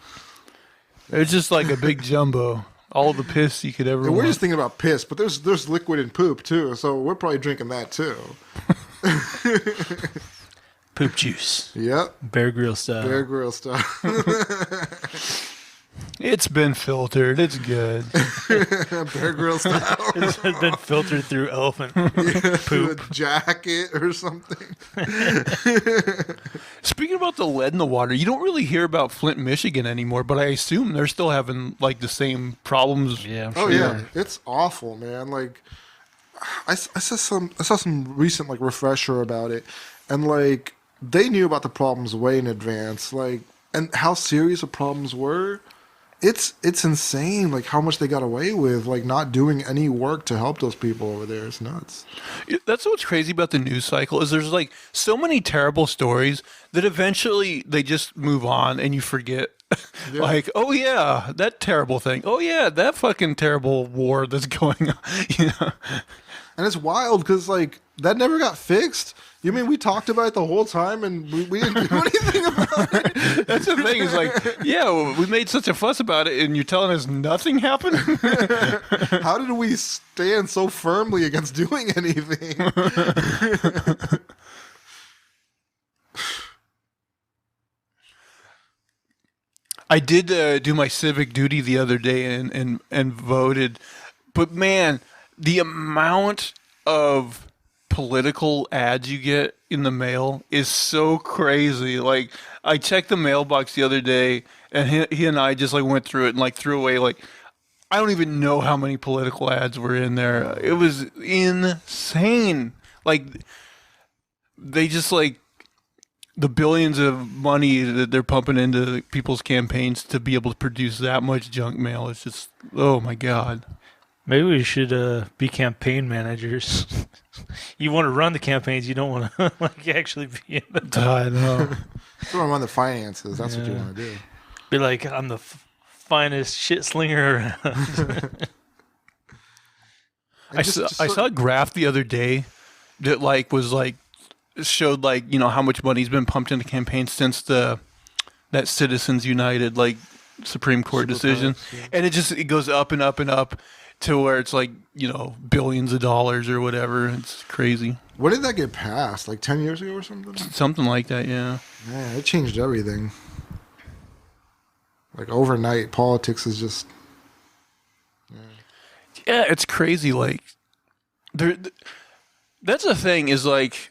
It's just like a big jumbo. All the piss you could ever And want. we're just thinking about piss, but there's liquid in poop, too, so we're probably drinking that, too. Poop juice. Yep. Bear Grill style. Bear Grill style. It's been filtered. It's good. Bear Grill style. It's been filtered through elephant Through a jacket or something. Speaking about the lead in the water, you don't really hear about Flint, Michigan anymore, but I assume they're still having like the same problems. Yeah, I'm Oh sure. yeah, it's awful, man. Like, I saw some recent like refresher about it, and like they knew about the problems way in advance, like, and how serious the problems were. It's insane, like how much they got away with, like not doing any work to help those people over there. It's nuts. That's what's crazy about the news cycle is there's like so many terrible stories that eventually they just move on and you forget. Yeah. Like, oh yeah, that terrible thing. Oh yeah, that fucking terrible war that's going on. You know? And it's wild because like that never got fixed. You mean we talked about it the whole time and we didn't do anything about it? That's the thing. Is like, yeah, we made such a fuss about it, and you're telling us nothing happened. How did we stand so firmly against doing anything? I did do my civic duty the other day and voted, but man, the amount of political ads you get in the mail is so crazy. Like, I checked the mailbox the other day, and he and I just like went through it and like threw away like I don't even know how many political ads were in there. It was insane. Like, they just like the billions of money that they're pumping into people's campaigns to be able to produce that much junk mail. It's just, oh my God. Maybe we should be campaign managers. You want to run the campaigns, you don't want to like actually be in the. I know. You want to run the finances. That's what you want to do. Be like, I'm the finest shit slinger around. I saw a graph the other day that like was like showed like, you know, how much money's been pumped into campaigns since that Citizens United like Supreme Court decision, and it goes up and up and up to where it's like, you know, billions of dollars or whatever. It's crazy. When did that get passed? Like 10 years ago or something? Something like that, yeah. Man, it changed everything. Like overnight, politics is just. Yeah, it's crazy. Like, that's the thing is like,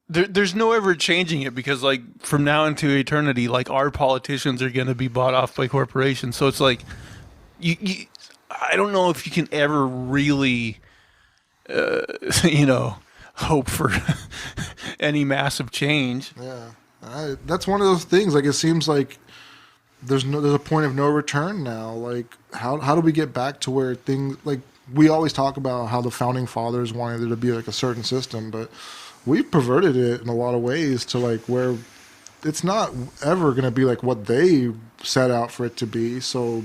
there's no ever changing it because like from now into eternity, like our politicians are going to be bought off by corporations. So it's like, I don't know if you can ever really, you know, hope for any massive change. Yeah, that's one of those things. Like, it seems like there's a point of no return now. Like, how do we get back to where things, like, we always talk about how the founding fathers wanted there to be like a certain system, but we've perverted it in a lot of ways to like where it's not ever going to be like what they set out for it to be. So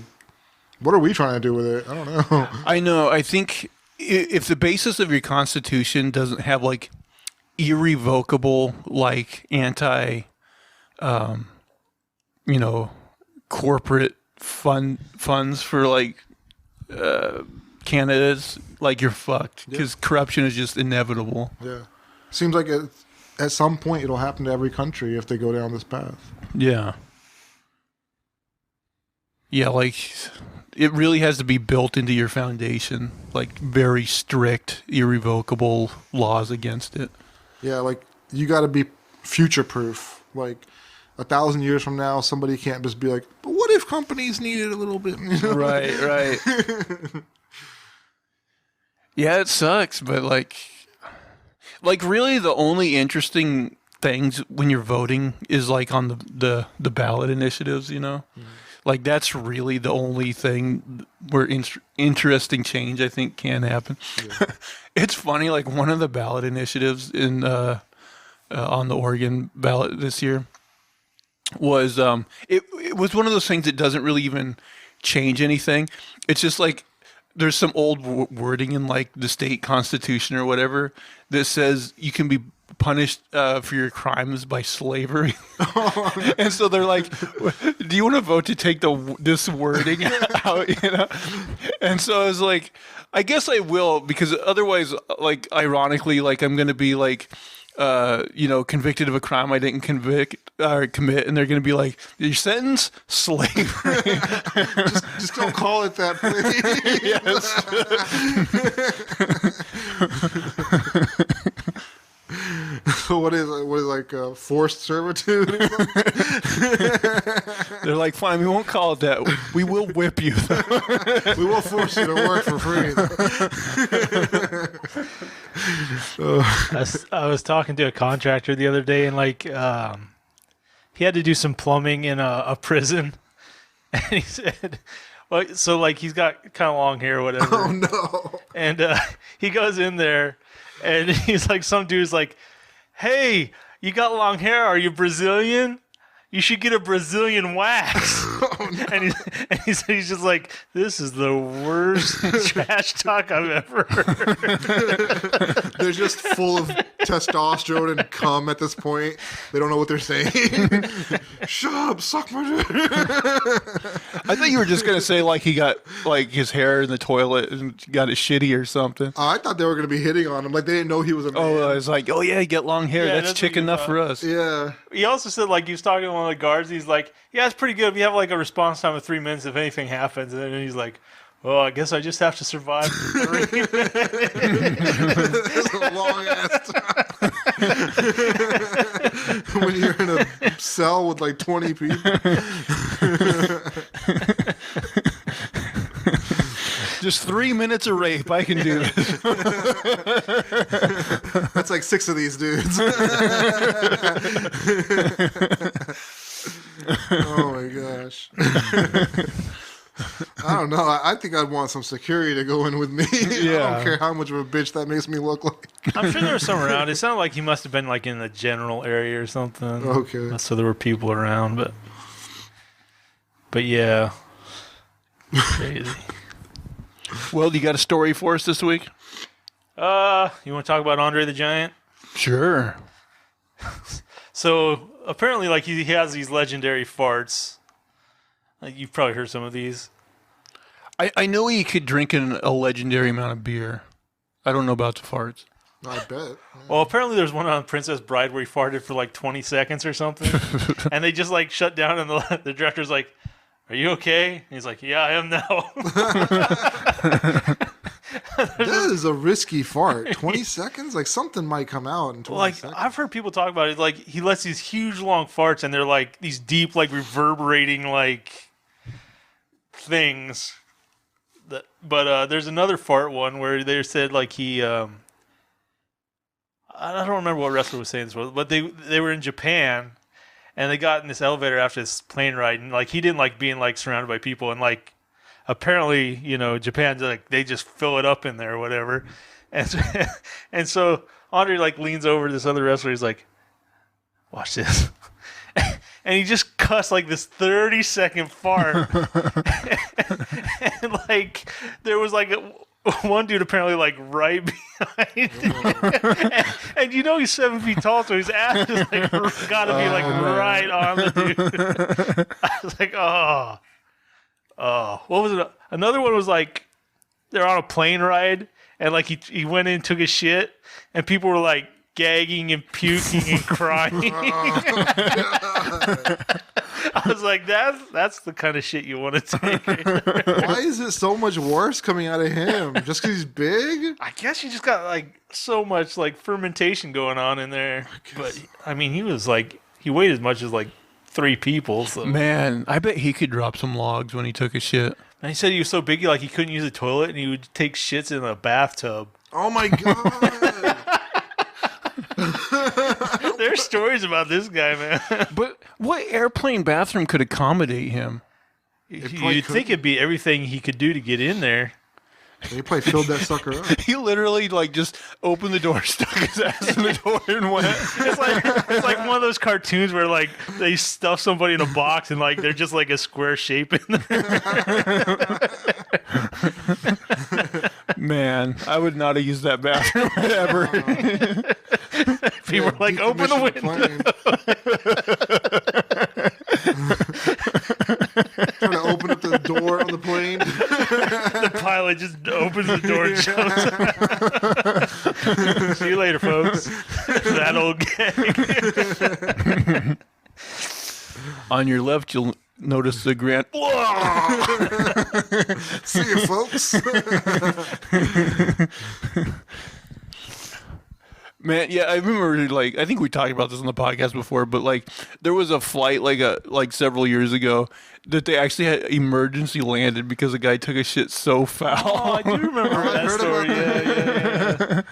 what are we trying to do with it? I don't know. I know. I think if the basis of your Constitution doesn't have like irrevocable, like anti, you know, corporate funds for like candidates, like you're fucked because corruption is just inevitable. Yeah. Seems like at some point it'll happen to every country if they go down this path. Yeah. Yeah, like it really has to be built into your foundation, like very strict, irrevocable laws against it. Yeah, like you got to be future proof. Like 1,000 years from now, somebody can't just be like, but what if companies needed a little bit? You know? Right. Yeah, it sucks, but like really the only interesting things when you're voting is like on the ballot initiatives, you know? Mm-hmm. Like that's really the only thing where interesting change I think can happen. Yeah. It's funny, like one of the ballot initiatives in on the Oregon ballot this year was it was one of those things that doesn't really even change anything. It's just like there's some old wording in like the state constitution or whatever that says you can be punished for your crimes by slavery. And so they're like, do you want to vote to take this wording out, you know? And so I was like, I guess I will, because otherwise, like, ironically, like I'm going to be like, you know, convicted of a crime I didn't commit, and they're going to be like, your sentence, slavery. just don't call it that, please. Yes. What is like forced servitude? Or They're like, fine, we won't call it that. We will whip you. We will force you to work for free. I was talking to a contractor the other day, and like he had to do some plumbing in a prison, and he said, well, so like he's got kind of long hair or whatever. Oh no! And he goes in there, and he's like, some dude's like, hey, you got long hair, are you Brazilian? You should get a Brazilian wax. Oh, no. And he's just like, this is the worst trash talk I've ever heard. They're just full of testosterone and cum at this point. They don't know what they're saying. Shut up, suck my dick. I thought you were just going to say like he got like his hair in the toilet and got it shitty or something. I thought they were going to be hitting on him. Like they didn't know he was a man. Oh, I was like, oh yeah, you get long hair. Yeah, that's chick enough for us. Yeah. He also said like he was talking to one of the guards. He's like, yeah, it's pretty good. We have like a response time of 3 minutes if anything happens. And then he's like, well, I guess I just have to survive for 3 minutes. That's a long ass time. When you're in a cell with like 20 people. Just 3 minutes of rape. I can do this. That's like 6 of these dudes. Oh my gosh. I don't know. I think I'd want some security to go in with me. Yeah. I don't care how much of a bitch that makes me look like. I'm sure there was some around. It sounded like he must have been like in the general area or something. Okay. So there were people around, but yeah. Crazy. Well, you got a story for us this week? You want to talk about Andre the Giant? Sure. So apparently, like he has these legendary farts. Like, you've probably heard some of these. I know he could drink a legendary amount of beer. I don't know about the farts. I bet. Well, apparently there's one on Princess Bride where he farted for like 20 seconds or something, and they just like shut down, and the director's like, "Are you okay?" And he's like, "Yeah, I am now." That is a risky fart. 20 seconds? Like something might come out in 20 seconds. I've heard people talk about it. Like he lets these huge long farts, and they're like these deep, like reverberating, like things. But there's another fart one where they said like he. I don't remember what wrestler was saying this was, but they were in Japan, and they got in this elevator after this plane ride, and like he didn't like being like surrounded by people, and like apparently Japan's like they just fill it up in there or whatever, and so Andre like leans over to this other wrestler, he's like, "Watch this." And he just cussed like this 30-second fart. And like there was like one dude apparently like right behind him. And he's 7 feet tall, so his ass is like gotta be like right on the dude. I was like, oh, what was it? Another one was like they're on a plane ride, and like he went in and took a shit, and people were like gagging and puking and crying. I was like, that's the kind of shit you want to take. Why is it so much worse coming out of him? Just because he's big? I guess you just got like so much like fermentation going on in there. But I mean, he weighed as much as like 3 people. So. Man, I bet he could drop some logs when he took a shit. And he said he was so big, like he couldn't use the toilet, and he would take shits in a bathtub. Oh my God. There's stories about this guy, man. But what airplane bathroom could accommodate him? You'd think it'd be everything he could do to get in there. They probably filled that sucker up. He literally like just opened the door, stuck his ass in the door, and went. It's like one of those cartoons where like they stuff somebody in a box and like they're just like a square shape in there. Man, I would not have used that bathroom ever. People were like, "Open the window." Trying to open up the door on the plane. The pilot just opens the door and jumps. See you later, folks. That old gag. On your left, you'll notice the grand. See you, folks. Man, yeah, I remember. Like, I think we talked about this on the podcast before, but like, there was a flight like several years ago that they actually had emergency landed because a guy took a shit so foul. Oh, I do remember that story. Yeah.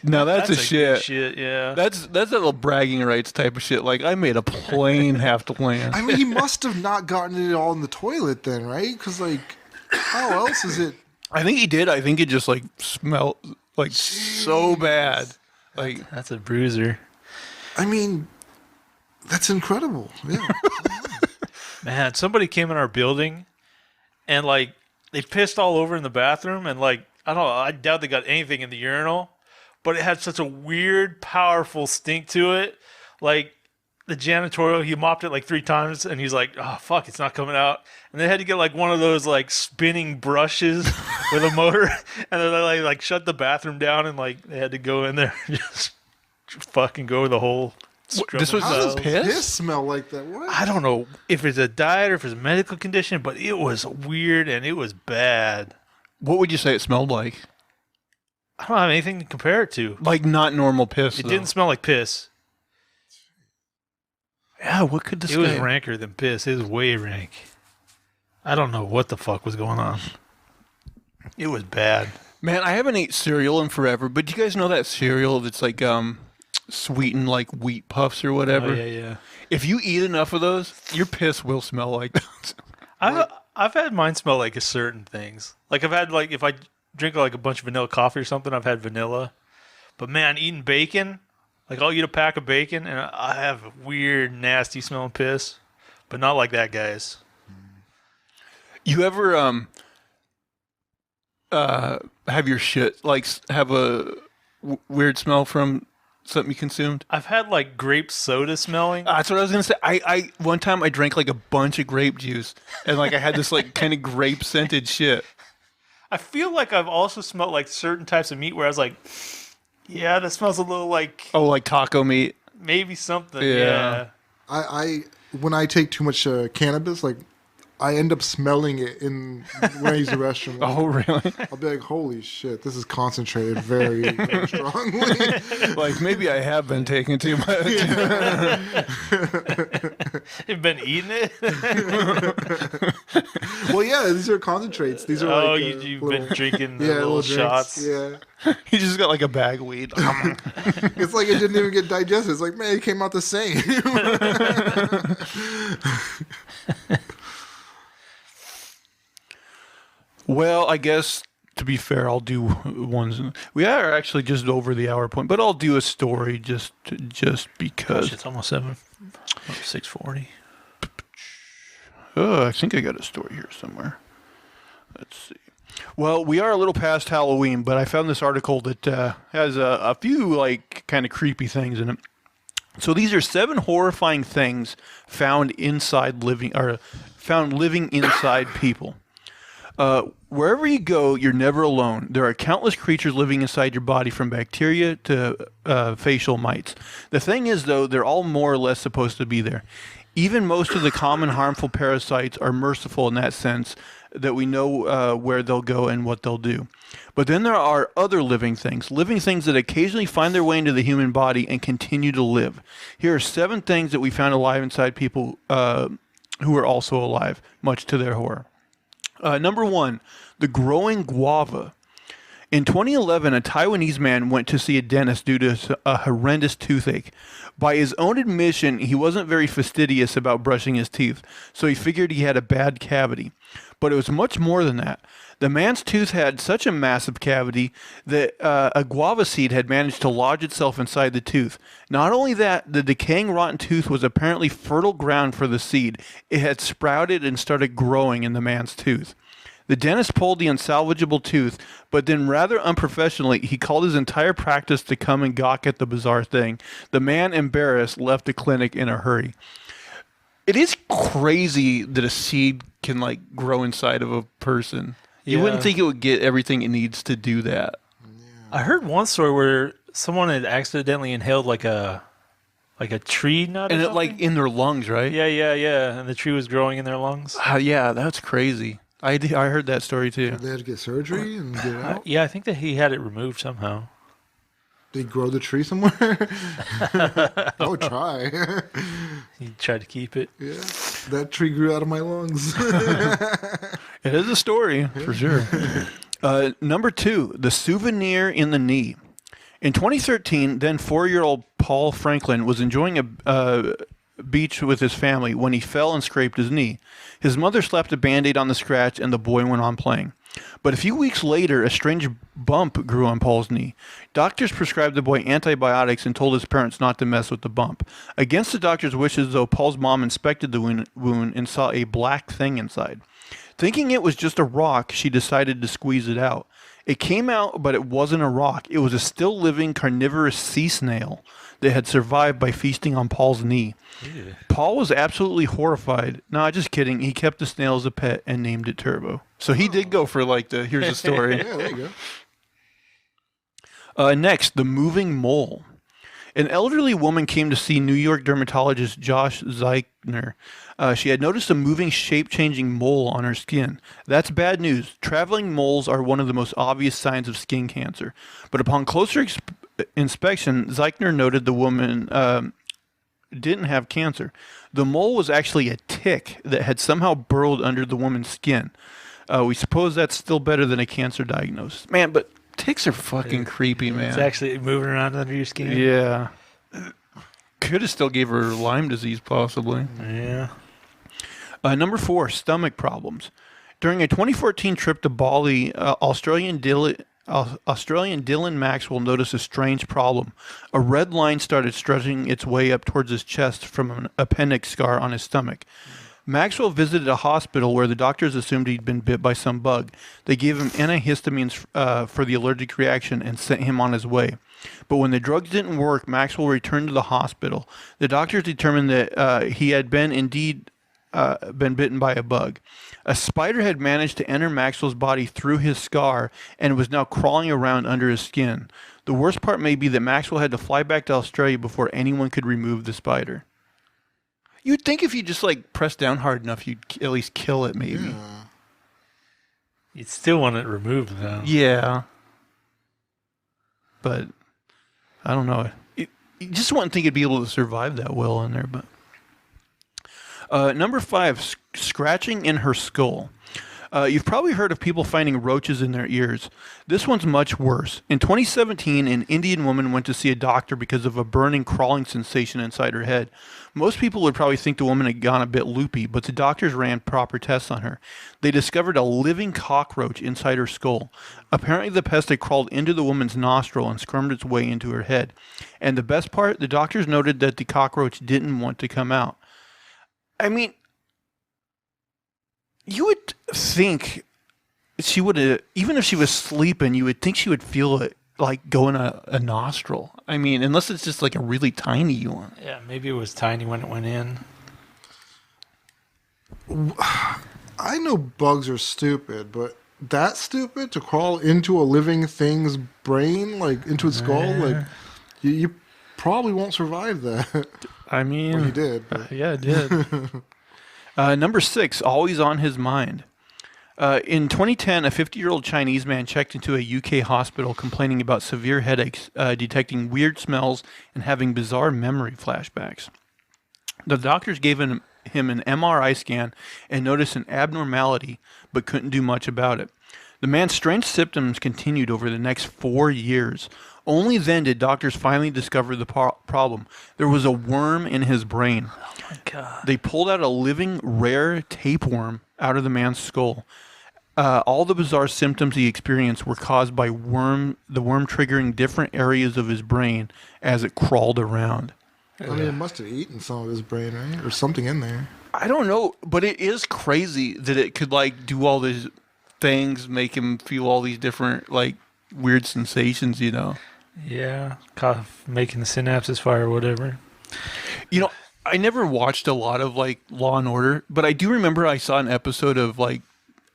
Now that's a shit. Good shit. Yeah. That's a little bragging rights type of shit. Like, I made a plane have to land. I mean, he must have not gotten it all in the toilet then, right? Because like, how else is it? I think he did. I think it just like smelled like so bad. Like, That's a bruiser. I mean, that's incredible. Yeah. Man, somebody came in our building and like they pissed all over in the bathroom, and like I don't know, I doubt they got anything in the urinal, but it had such a weird, powerful stink to it. Like the janitorial, he mopped it like 3 times, and he's like, "Oh fuck, it's not coming out." And they had to get like one of those like spinning brushes with a motor, and they like shut the bathroom down, and like they had to go in there and just fucking go the whole This was How does piss? piss smell like that? What? I don't know if it's a diet or if it's a medical condition, but it was weird and it was bad. What would you say it smelled like? I don't have anything to compare it to. Like not normal piss. It though. didn't smell like piss. Yeah, what could this It was guy- ranker than piss. It was way rank. I don't know what the fuck was going on. It was bad. Man, I haven't ate cereal in forever, but do you guys know that cereal that's like sweetened like wheat puffs or whatever? Oh, yeah. If you eat enough of those, your piss will smell like those. I've had mine smell like a certain things. Like I've had like if I drink like a bunch of vanilla coffee or something, I've had vanilla. But man, eating bacon, like I'll eat a pack of bacon and I have a weird, nasty smelling piss. But not like that, guys. You ever have your shit like have a weird smell from something you consumed? I've had like grape soda smelling. That's what I was gonna say. I one time I drank like a bunch of grape juice and like I had this like kind of grape scented shit. I feel like I've also smelled like certain types of meat where I was like, yeah, that smells a little like Oh, like taco meat. maybe something. Yeah. Yeah. I when I take too much cannabis, like I end up smelling it in when I use the restroom. Oh, really? I'll be like, holy shit, this is concentrated very, very strongly. Like maybe I have been taking too much. You've been eating it? Well, yeah, these are concentrates. These are Oh, like you've little, been drinking the yeah, little drinks. shots. Yeah, He just got like a bag of weed. it's like it didn't even get digested. It's like, man, it came out the same. Well, I guess to be fair, I'll do ones. We are actually just over the hour point, but I'll do a story just because. It's almost 6:40. Oh, I think I got a story here somewhere. Let's see. Well, we are a little past Halloween, but I found this article that has a few like kind of creepy things in it. So these are 7 horrifying things found living inside people. Wherever you go, you're never alone. There are countless creatures living inside your body, from bacteria to facial mites. The thing is, though, they're all more or less supposed to be there. Even most of the common harmful parasites are merciful in that sense, that we know where they'll go and what they'll do. But then there are other living things that occasionally find their way into the human body and continue to live. Here are 7 things that we found alive inside people who are also alive, much to their horror. Number 1, the growing guava. In 2011, a Taiwanese man went to see a dentist due to a horrendous toothache. By his own admission, he wasn't very fastidious about brushing his teeth, so he figured he had a bad cavity. But it was much more than that. The man's tooth had such a massive cavity that a guava seed had managed to lodge itself inside the tooth. Not only that, the decaying rotten tooth was apparently fertile ground for the seed. It had sprouted and started growing in the man's tooth. The dentist pulled the unsalvageable tooth, but then rather unprofessionally, he called his entire practice to come and gawk at the bizarre thing. The man, embarrassed, left the clinic in a hurry. It is crazy that a seed can like grow inside of a person. You wouldn't think it would get everything it needs to do that. I heard one story where someone had accidentally inhaled like a tree nut, And or it like something? in their lungs, right? Yeah, and the tree was growing in their lungs. Yeah, that's crazy. I heard that story too. They had to get surgery and get it out. Yeah, I think that he had it removed somehow. They grow the tree somewhere. I would try. He tried to keep it. Yeah, that tree grew out of my lungs. It is a story, for sure. Number 2, the souvenir in the knee. In 2013, then 4-year-old Paul Franklin was enjoying a beach with his family when he fell and scraped his knee. His mother slapped a Band-Aid on the scratch and the boy went on playing. But a few weeks later, a strange bump grew on Paul's knee. Doctors prescribed the boy antibiotics and told his parents not to mess with the bump. Against the doctor's wishes, though, Paul's mom inspected the wound and saw a black thing inside. Thinking it was just a rock, she decided to squeeze it out. It came out, but it wasn't a rock. It was a still living carnivorous sea snail that had survived by feasting on Paul's knee. Ew. Paul was absolutely horrified. No, just kidding. He kept the snail as a pet and named it Turbo. So he did go for like here's the story. Yeah, there you go. Next, the moving mole. An elderly woman came to see New York dermatologist Josh Zeichner. She had noticed a moving, shape-changing mole on her skin. That's bad news. Traveling moles are one of the most obvious signs of skin cancer. But upon closer inspection, Zeichner noted the woman didn't have cancer. The mole was actually a tick that had somehow burrowed under the woman's skin. We suppose that's still better than a cancer diagnosis. Man, but ticks are fucking creepy, man. It's actually moving around under your skin. Yeah. Could have still gave her Lyme disease, possibly. Yeah. Number 4, stomach problems. During a 2014 trip to Bali, Australian Dylan Maxwell noticed a strange problem. A red line started stretching its way up towards his chest from an appendix scar on his stomach. Maxwell visited a hospital where the doctors assumed he'd been bit by some bug. They gave him antihistamines for the allergic reaction and sent him on his way. But when the drugs didn't work, Maxwell returned to the hospital. The doctors determined that he had indeed been bitten by a bug. A spider had managed to enter Maxwell's body through his scar and was now crawling around under his skin. The worst part may be that Maxwell had to fly back to Australia before anyone could remove the spider. You'd think if you just like press down hard enough, you'd at least kill it, maybe. Yeah. You'd still want it removed, though. Yeah. But I don't know. You just wouldn't think it'd be able to survive that well in there. But number 5, scratching in her skull. You've probably heard of people finding roaches in their ears. This one's much worse. In 2017, an Indian woman went to see a doctor because of a burning, crawling sensation inside her head. Most people would probably think the woman had gone a bit loopy, but the doctors ran proper tests on her. They discovered a living cockroach inside her skull. Apparently, the pest had crawled into the woman's nostril and squirmed its way into her head. And the best part, the doctors noted that the cockroach didn't want to come out. I mean, you would think she would have, even if she was sleeping, you would think she would feel it like go in a nostril. I mean, unless it's just like a really tiny one. Yeah, maybe it was tiny when it went in. I know bugs are stupid, but that stupid to crawl into a living thing's brain, like into its skull, like you probably won't survive that. I mean, well, you did. Yeah, it did. Number 6, always on his mind. In 2010, a 50-year-old Chinese man checked into a UK hospital complaining about severe headaches, detecting weird smells, and having bizarre memory flashbacks. The doctors gave him an MRI scan and noticed an abnormality, but couldn't do much about it. The man's strange symptoms continued over the next 4 years. Only then did doctors finally discover the problem. There was a worm in his brain. Oh my God. They pulled out a living, rare tapeworm out of the man's skull. All the bizarre symptoms he experienced were caused by the worm triggering different areas of his brain as it crawled around. I mean, it must have eaten some of his brain, right? Or something in there. I don't know, but it is crazy that it could like do all these things, make him feel all these different like weird sensations, you know? Yeah, making the synapses fire or whatever. You know, I never watched a lot of like Law and Order, but I do remember I saw an episode of like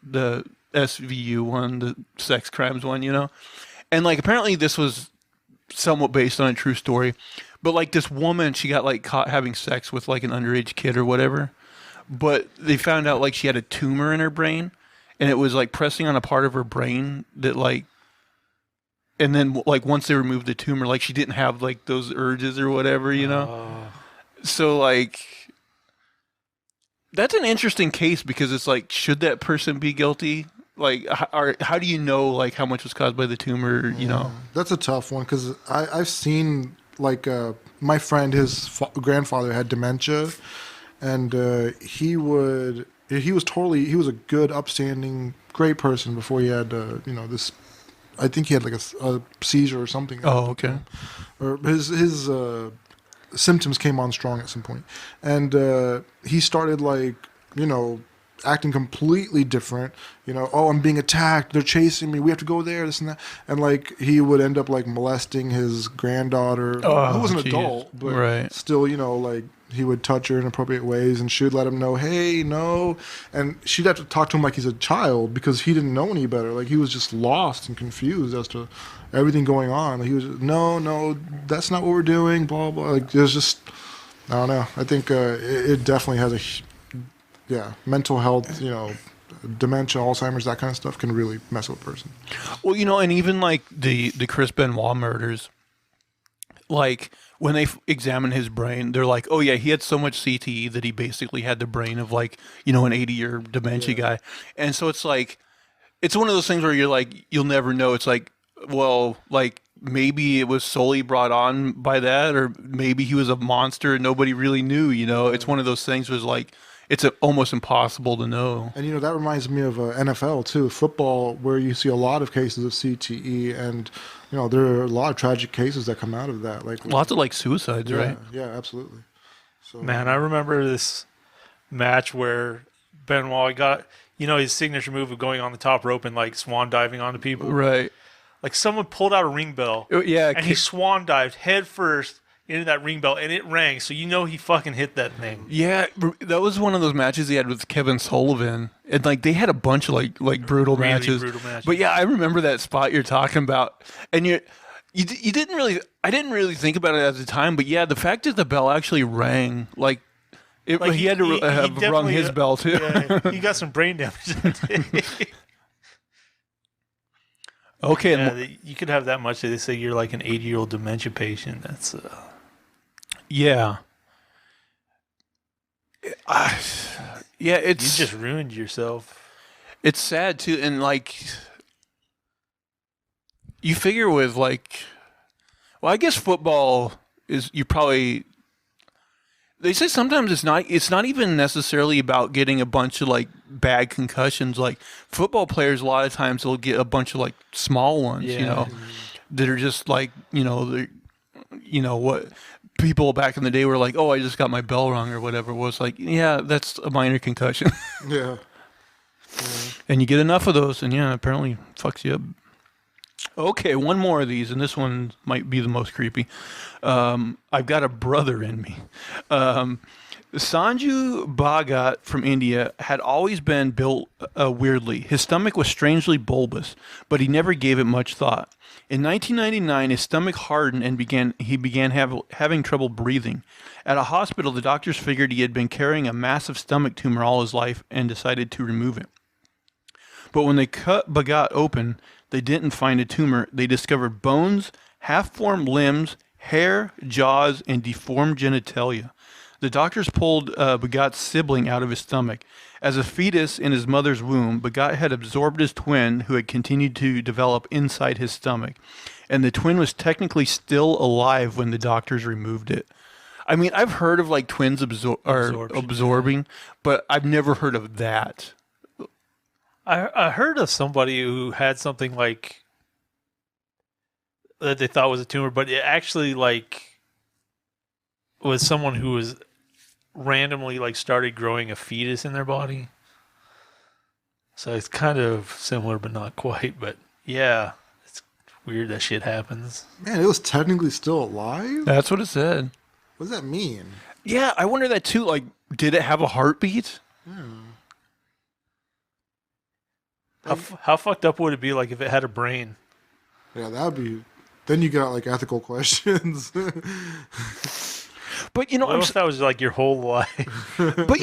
the SVU one, the sex crimes one, you know? And like apparently this was somewhat based on a true story, but like this woman, she got like caught having sex with like an underage kid or whatever, but they found out like she had a tumor in her brain and it was like pressing on a part of her brain that like, and then like once they removed the tumor, like she didn't have like those urges or whatever, you know? So like, that's an interesting case because it's like, should that person be guilty? Like, how do you know like how much was caused by the tumor, you know? That's a tough one because I've seen like my friend, his grandfather had dementia, and he was a good, upstanding, great person before he had this. I think he had like a seizure or something. Oh, okay. Or his symptoms came on strong at some point, and he started like acting completely different. Oh, I'm being attacked. They're chasing me. We have to go there. This and that. And like he would end up like molesting his granddaughter, who was an adult, but right. still, like he would touch her in inappropriate ways, and she would let him know, hey, no. And she'd have to talk to him like he's a child because he didn't know any better. Like he was just lost and confused as to everything going on. He was no, that's not what we're doing. Blah blah. Like there's just, I don't know. I think it definitely has mental health. Dementia, Alzheimer's, that kind of stuff can really mess with a person. Well, and even like the Chris Benoit murders, like when they examine his brain, they're like, oh yeah, he had so much CTE that he basically had the brain of like, an 80-year dementia guy. And so it's like, it's one of those things where you're like, you'll never know. It's like, well, like maybe it was solely brought on by that, or maybe he was a monster and nobody really knew, It's one of those things where it's like, it's almost impossible to know. And, that reminds me of NFL, too. Football, where you see a lot of cases of CTE, and, there are a lot of tragic cases that come out of that. Like lots of, like, suicides, right? Yeah, absolutely. So, Man, I remember this match where Benoit got, his signature move of going on the top rope and, like, swan diving onto people. Right. Like, someone pulled out a ring bell. Yeah. And he swan dived head first into that ring bell, and it rang, so he fucking hit that thing. Yeah, that was one of those matches he had with Kevin Sullivan, and like they had a bunch of like brutal Really matches. brutal matches. But yeah, I remember that spot you're talking about, and you didn't really, I didn't really think about it at the time, but yeah, the fact that the bell actually rang, like he had to have rung his bell too. Yeah, he got some brain damage that day. Okay, yeah, you could have that much. They say you're like an 80-year-old dementia patient. That's yeah. Yeah, you just ruined yourself. It's sad too, and like you figure with like, well, I guess football is they say sometimes it's not even necessarily about getting a bunch of like bad concussions. Like football players, a lot of times they'll get a bunch of like small ones, that are just like, what people back in the day were like, oh, I just got my bell rung or whatever. It was like, yeah, that's a minor concussion. Yeah. And you get enough of those, and apparently fucks you up. Okay, one more of these, and this one might be the most creepy. I've got a brother in me. Sanju Bhagat from India had always been built weirdly. His stomach was strangely bulbous, but he never gave it much thought. In 1999, his stomach hardened and he began having trouble breathing. At a hospital, the doctors figured he had been carrying a massive stomach tumor all his life and decided to remove it. But when they cut Bhagat open, they didn't find a tumor. They discovered bones, half-formed limbs, hair, jaws, and deformed genitalia. The doctors pulled Bhagat's sibling out of his stomach. As a fetus in his mother's womb, Bhagat had absorbed his twin, who had continued to develop inside his stomach. And the twin was technically still alive when the doctors removed it. I mean, I've heard of like twins absorbing, but I've never heard of that. I heard of somebody who had something like that they thought was a tumor, but it actually like was someone who was randomly like started growing a fetus in their body. So it's kind of similar, but not quite. But yeah, it's weird that shit happens. Man, it was technically still alive? That's what it said. What does that mean? Yeah, I wonder that too. Like, did it have a heartbeat? How fucked up would it be like if it had a brain? Yeah, that would be. Then you got like ethical questions. But what if that was like your whole life? But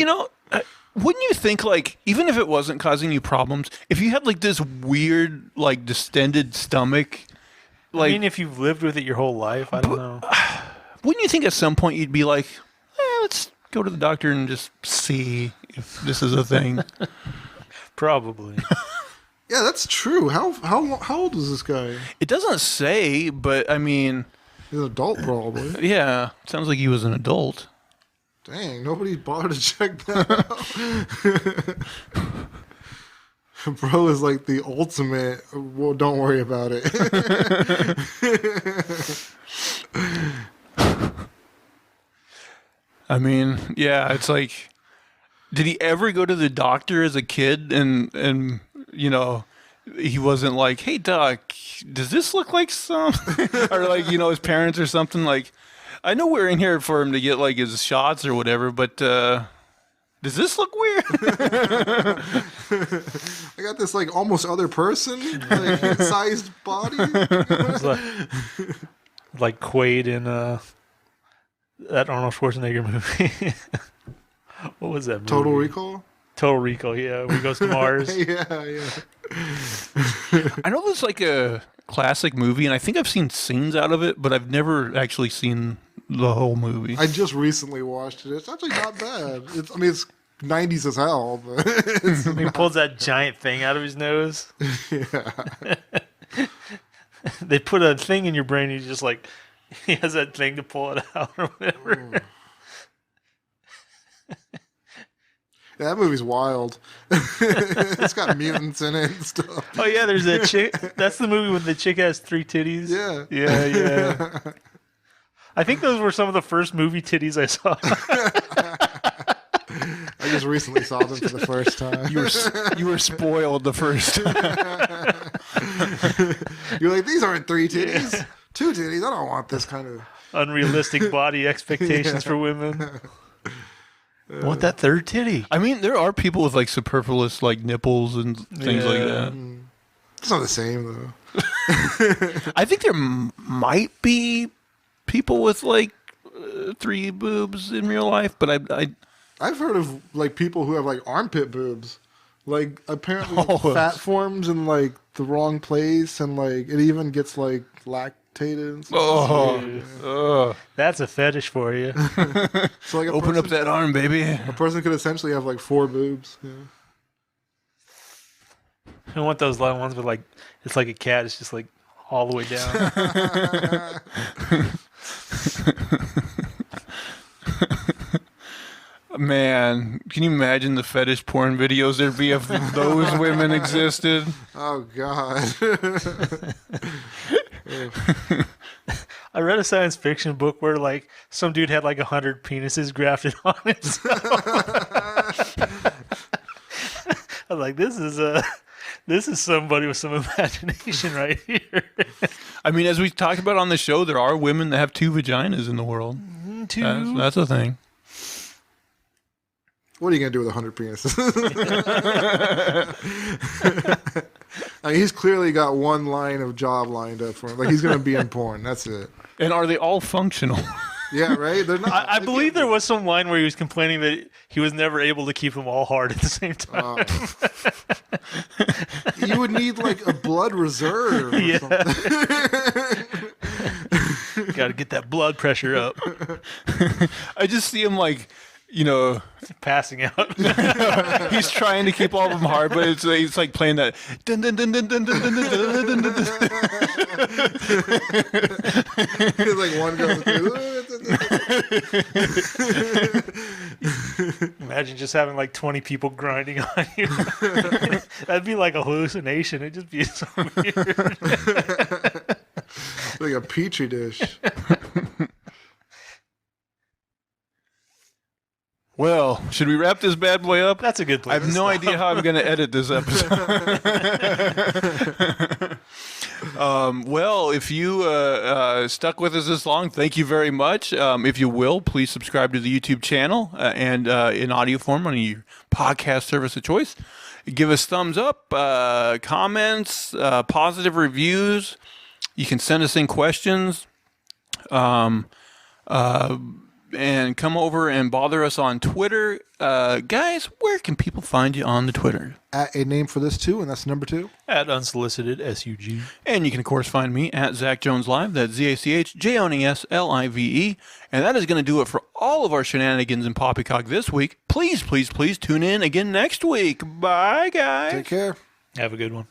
wouldn't you think like even if it wasn't causing you problems, if you had like this weird like distended stomach, like I mean, if you've lived with it your whole life, I don't know. Wouldn't you think at some point you'd be like, let's go to the doctor and just see if this is a thing? Probably. Yeah, that's true. How old was this guy? It doesn't say, but I mean, he's an adult, probably. Yeah, sounds like he was an adult. Dang, nobody bothered to check that out. Bro is like the ultimate. Well, don't worry about it. I mean, yeah, it's like Did he ever go to the doctor as a kid and you know, he wasn't like, hey doc, does this look like some or like, you know, his parents or something? Like, I know we're in here for him to get like his shots or whatever, but does this look weird? I got this like almost other person, like sized body. It's like Quaid in that Arnold Schwarzenegger movie. What was that movie? Total Recall. Total Recall, yeah. Where he goes to Mars. Yeah. I know there's like a classic movie, and I think I've seen scenes out of it, but I've never actually seen the whole movie. I just recently watched it. It's actually not bad. It's 90s as hell, but He pulls that giant thing out of his nose. yeah. They put a thing in your brain, and you just like, he has that thing to pull it out or whatever. Ooh. Yeah, that movie's wild. It's got mutants in it and stuff. Oh yeah, there's that chick. That's the movie when the chick has 3 titties. Yeah. Yeah. I think those were some of the first movie titties I saw. I just recently saw them for the first time. You were spoiled the first time. You're like, these aren't 3 titties. Yeah. 2 titties. I don't want this kind of Unrealistic body expectations for women. Want that 3rd titty? I mean, there are people with like superfluous like nipples and things like that. It's not the same though. I think there might be people with like 3 boobs in real life, but I've heard of like people who have like armpit boobs. Like apparently fat forms in like the wrong place, and like it even gets like lactated and stuff. That's a fetish for you. So like open up that arm, baby. A person could essentially have like 4 boobs. Yeah. I want those long ones with like, it's like a cat. It's just like all the way down. Man, can you imagine the fetish porn videos there'd be if those women existed? Oh God. I read a science fiction book where like some dude had like 100 penises grafted on himself. I was like, this is somebody with some imagination right here. I mean, as we talked about on the show, there are women that have 2 vaginas in the world. 2. That's a thing. What are you gonna do with 100 penises? I mean, he's clearly got one line of job lined up for him. Like he's gonna be in porn. That's it. And are they all functional? Yeah, right. They're not. I believe there was some line where he was complaining that he was never able to keep them all hard at the same time. You would need like a blood reserve. Or something. Got to get that blood pressure up. I just see him like, you know, Passing out. he's trying to keep all of them hard, but it's like playing that. Dun, dun, dun, dun, dun, dun, dun, dun, dun, dun, dun. It's like one goes through. Imagine just having like 20 people grinding on you. That'd be like a hallucination. It'd just be so weird. Like a petri dish. Well, should we wrap this bad boy up? That's a good place. I have no idea how I'm going to edit this episode. Well, if you stuck with us this long, thank you very much. If you will, please subscribe to the YouTube channel and in audio form on your podcast service of choice. Give us thumbs up, comments, positive reviews. You can send us in questions. And come over and bother us on Twitter. Guys, where can people find you on the Twitter? At a name for this too, and that's number 2. At unsolicited SUG. And you can, of course, find me at Zach Jones Live. That's ZachJonesLive. And that is going to do it for all of our shenanigans in Poppycock this week. Please, please, please tune in again next week. Bye, guys. Take care. Have a good one.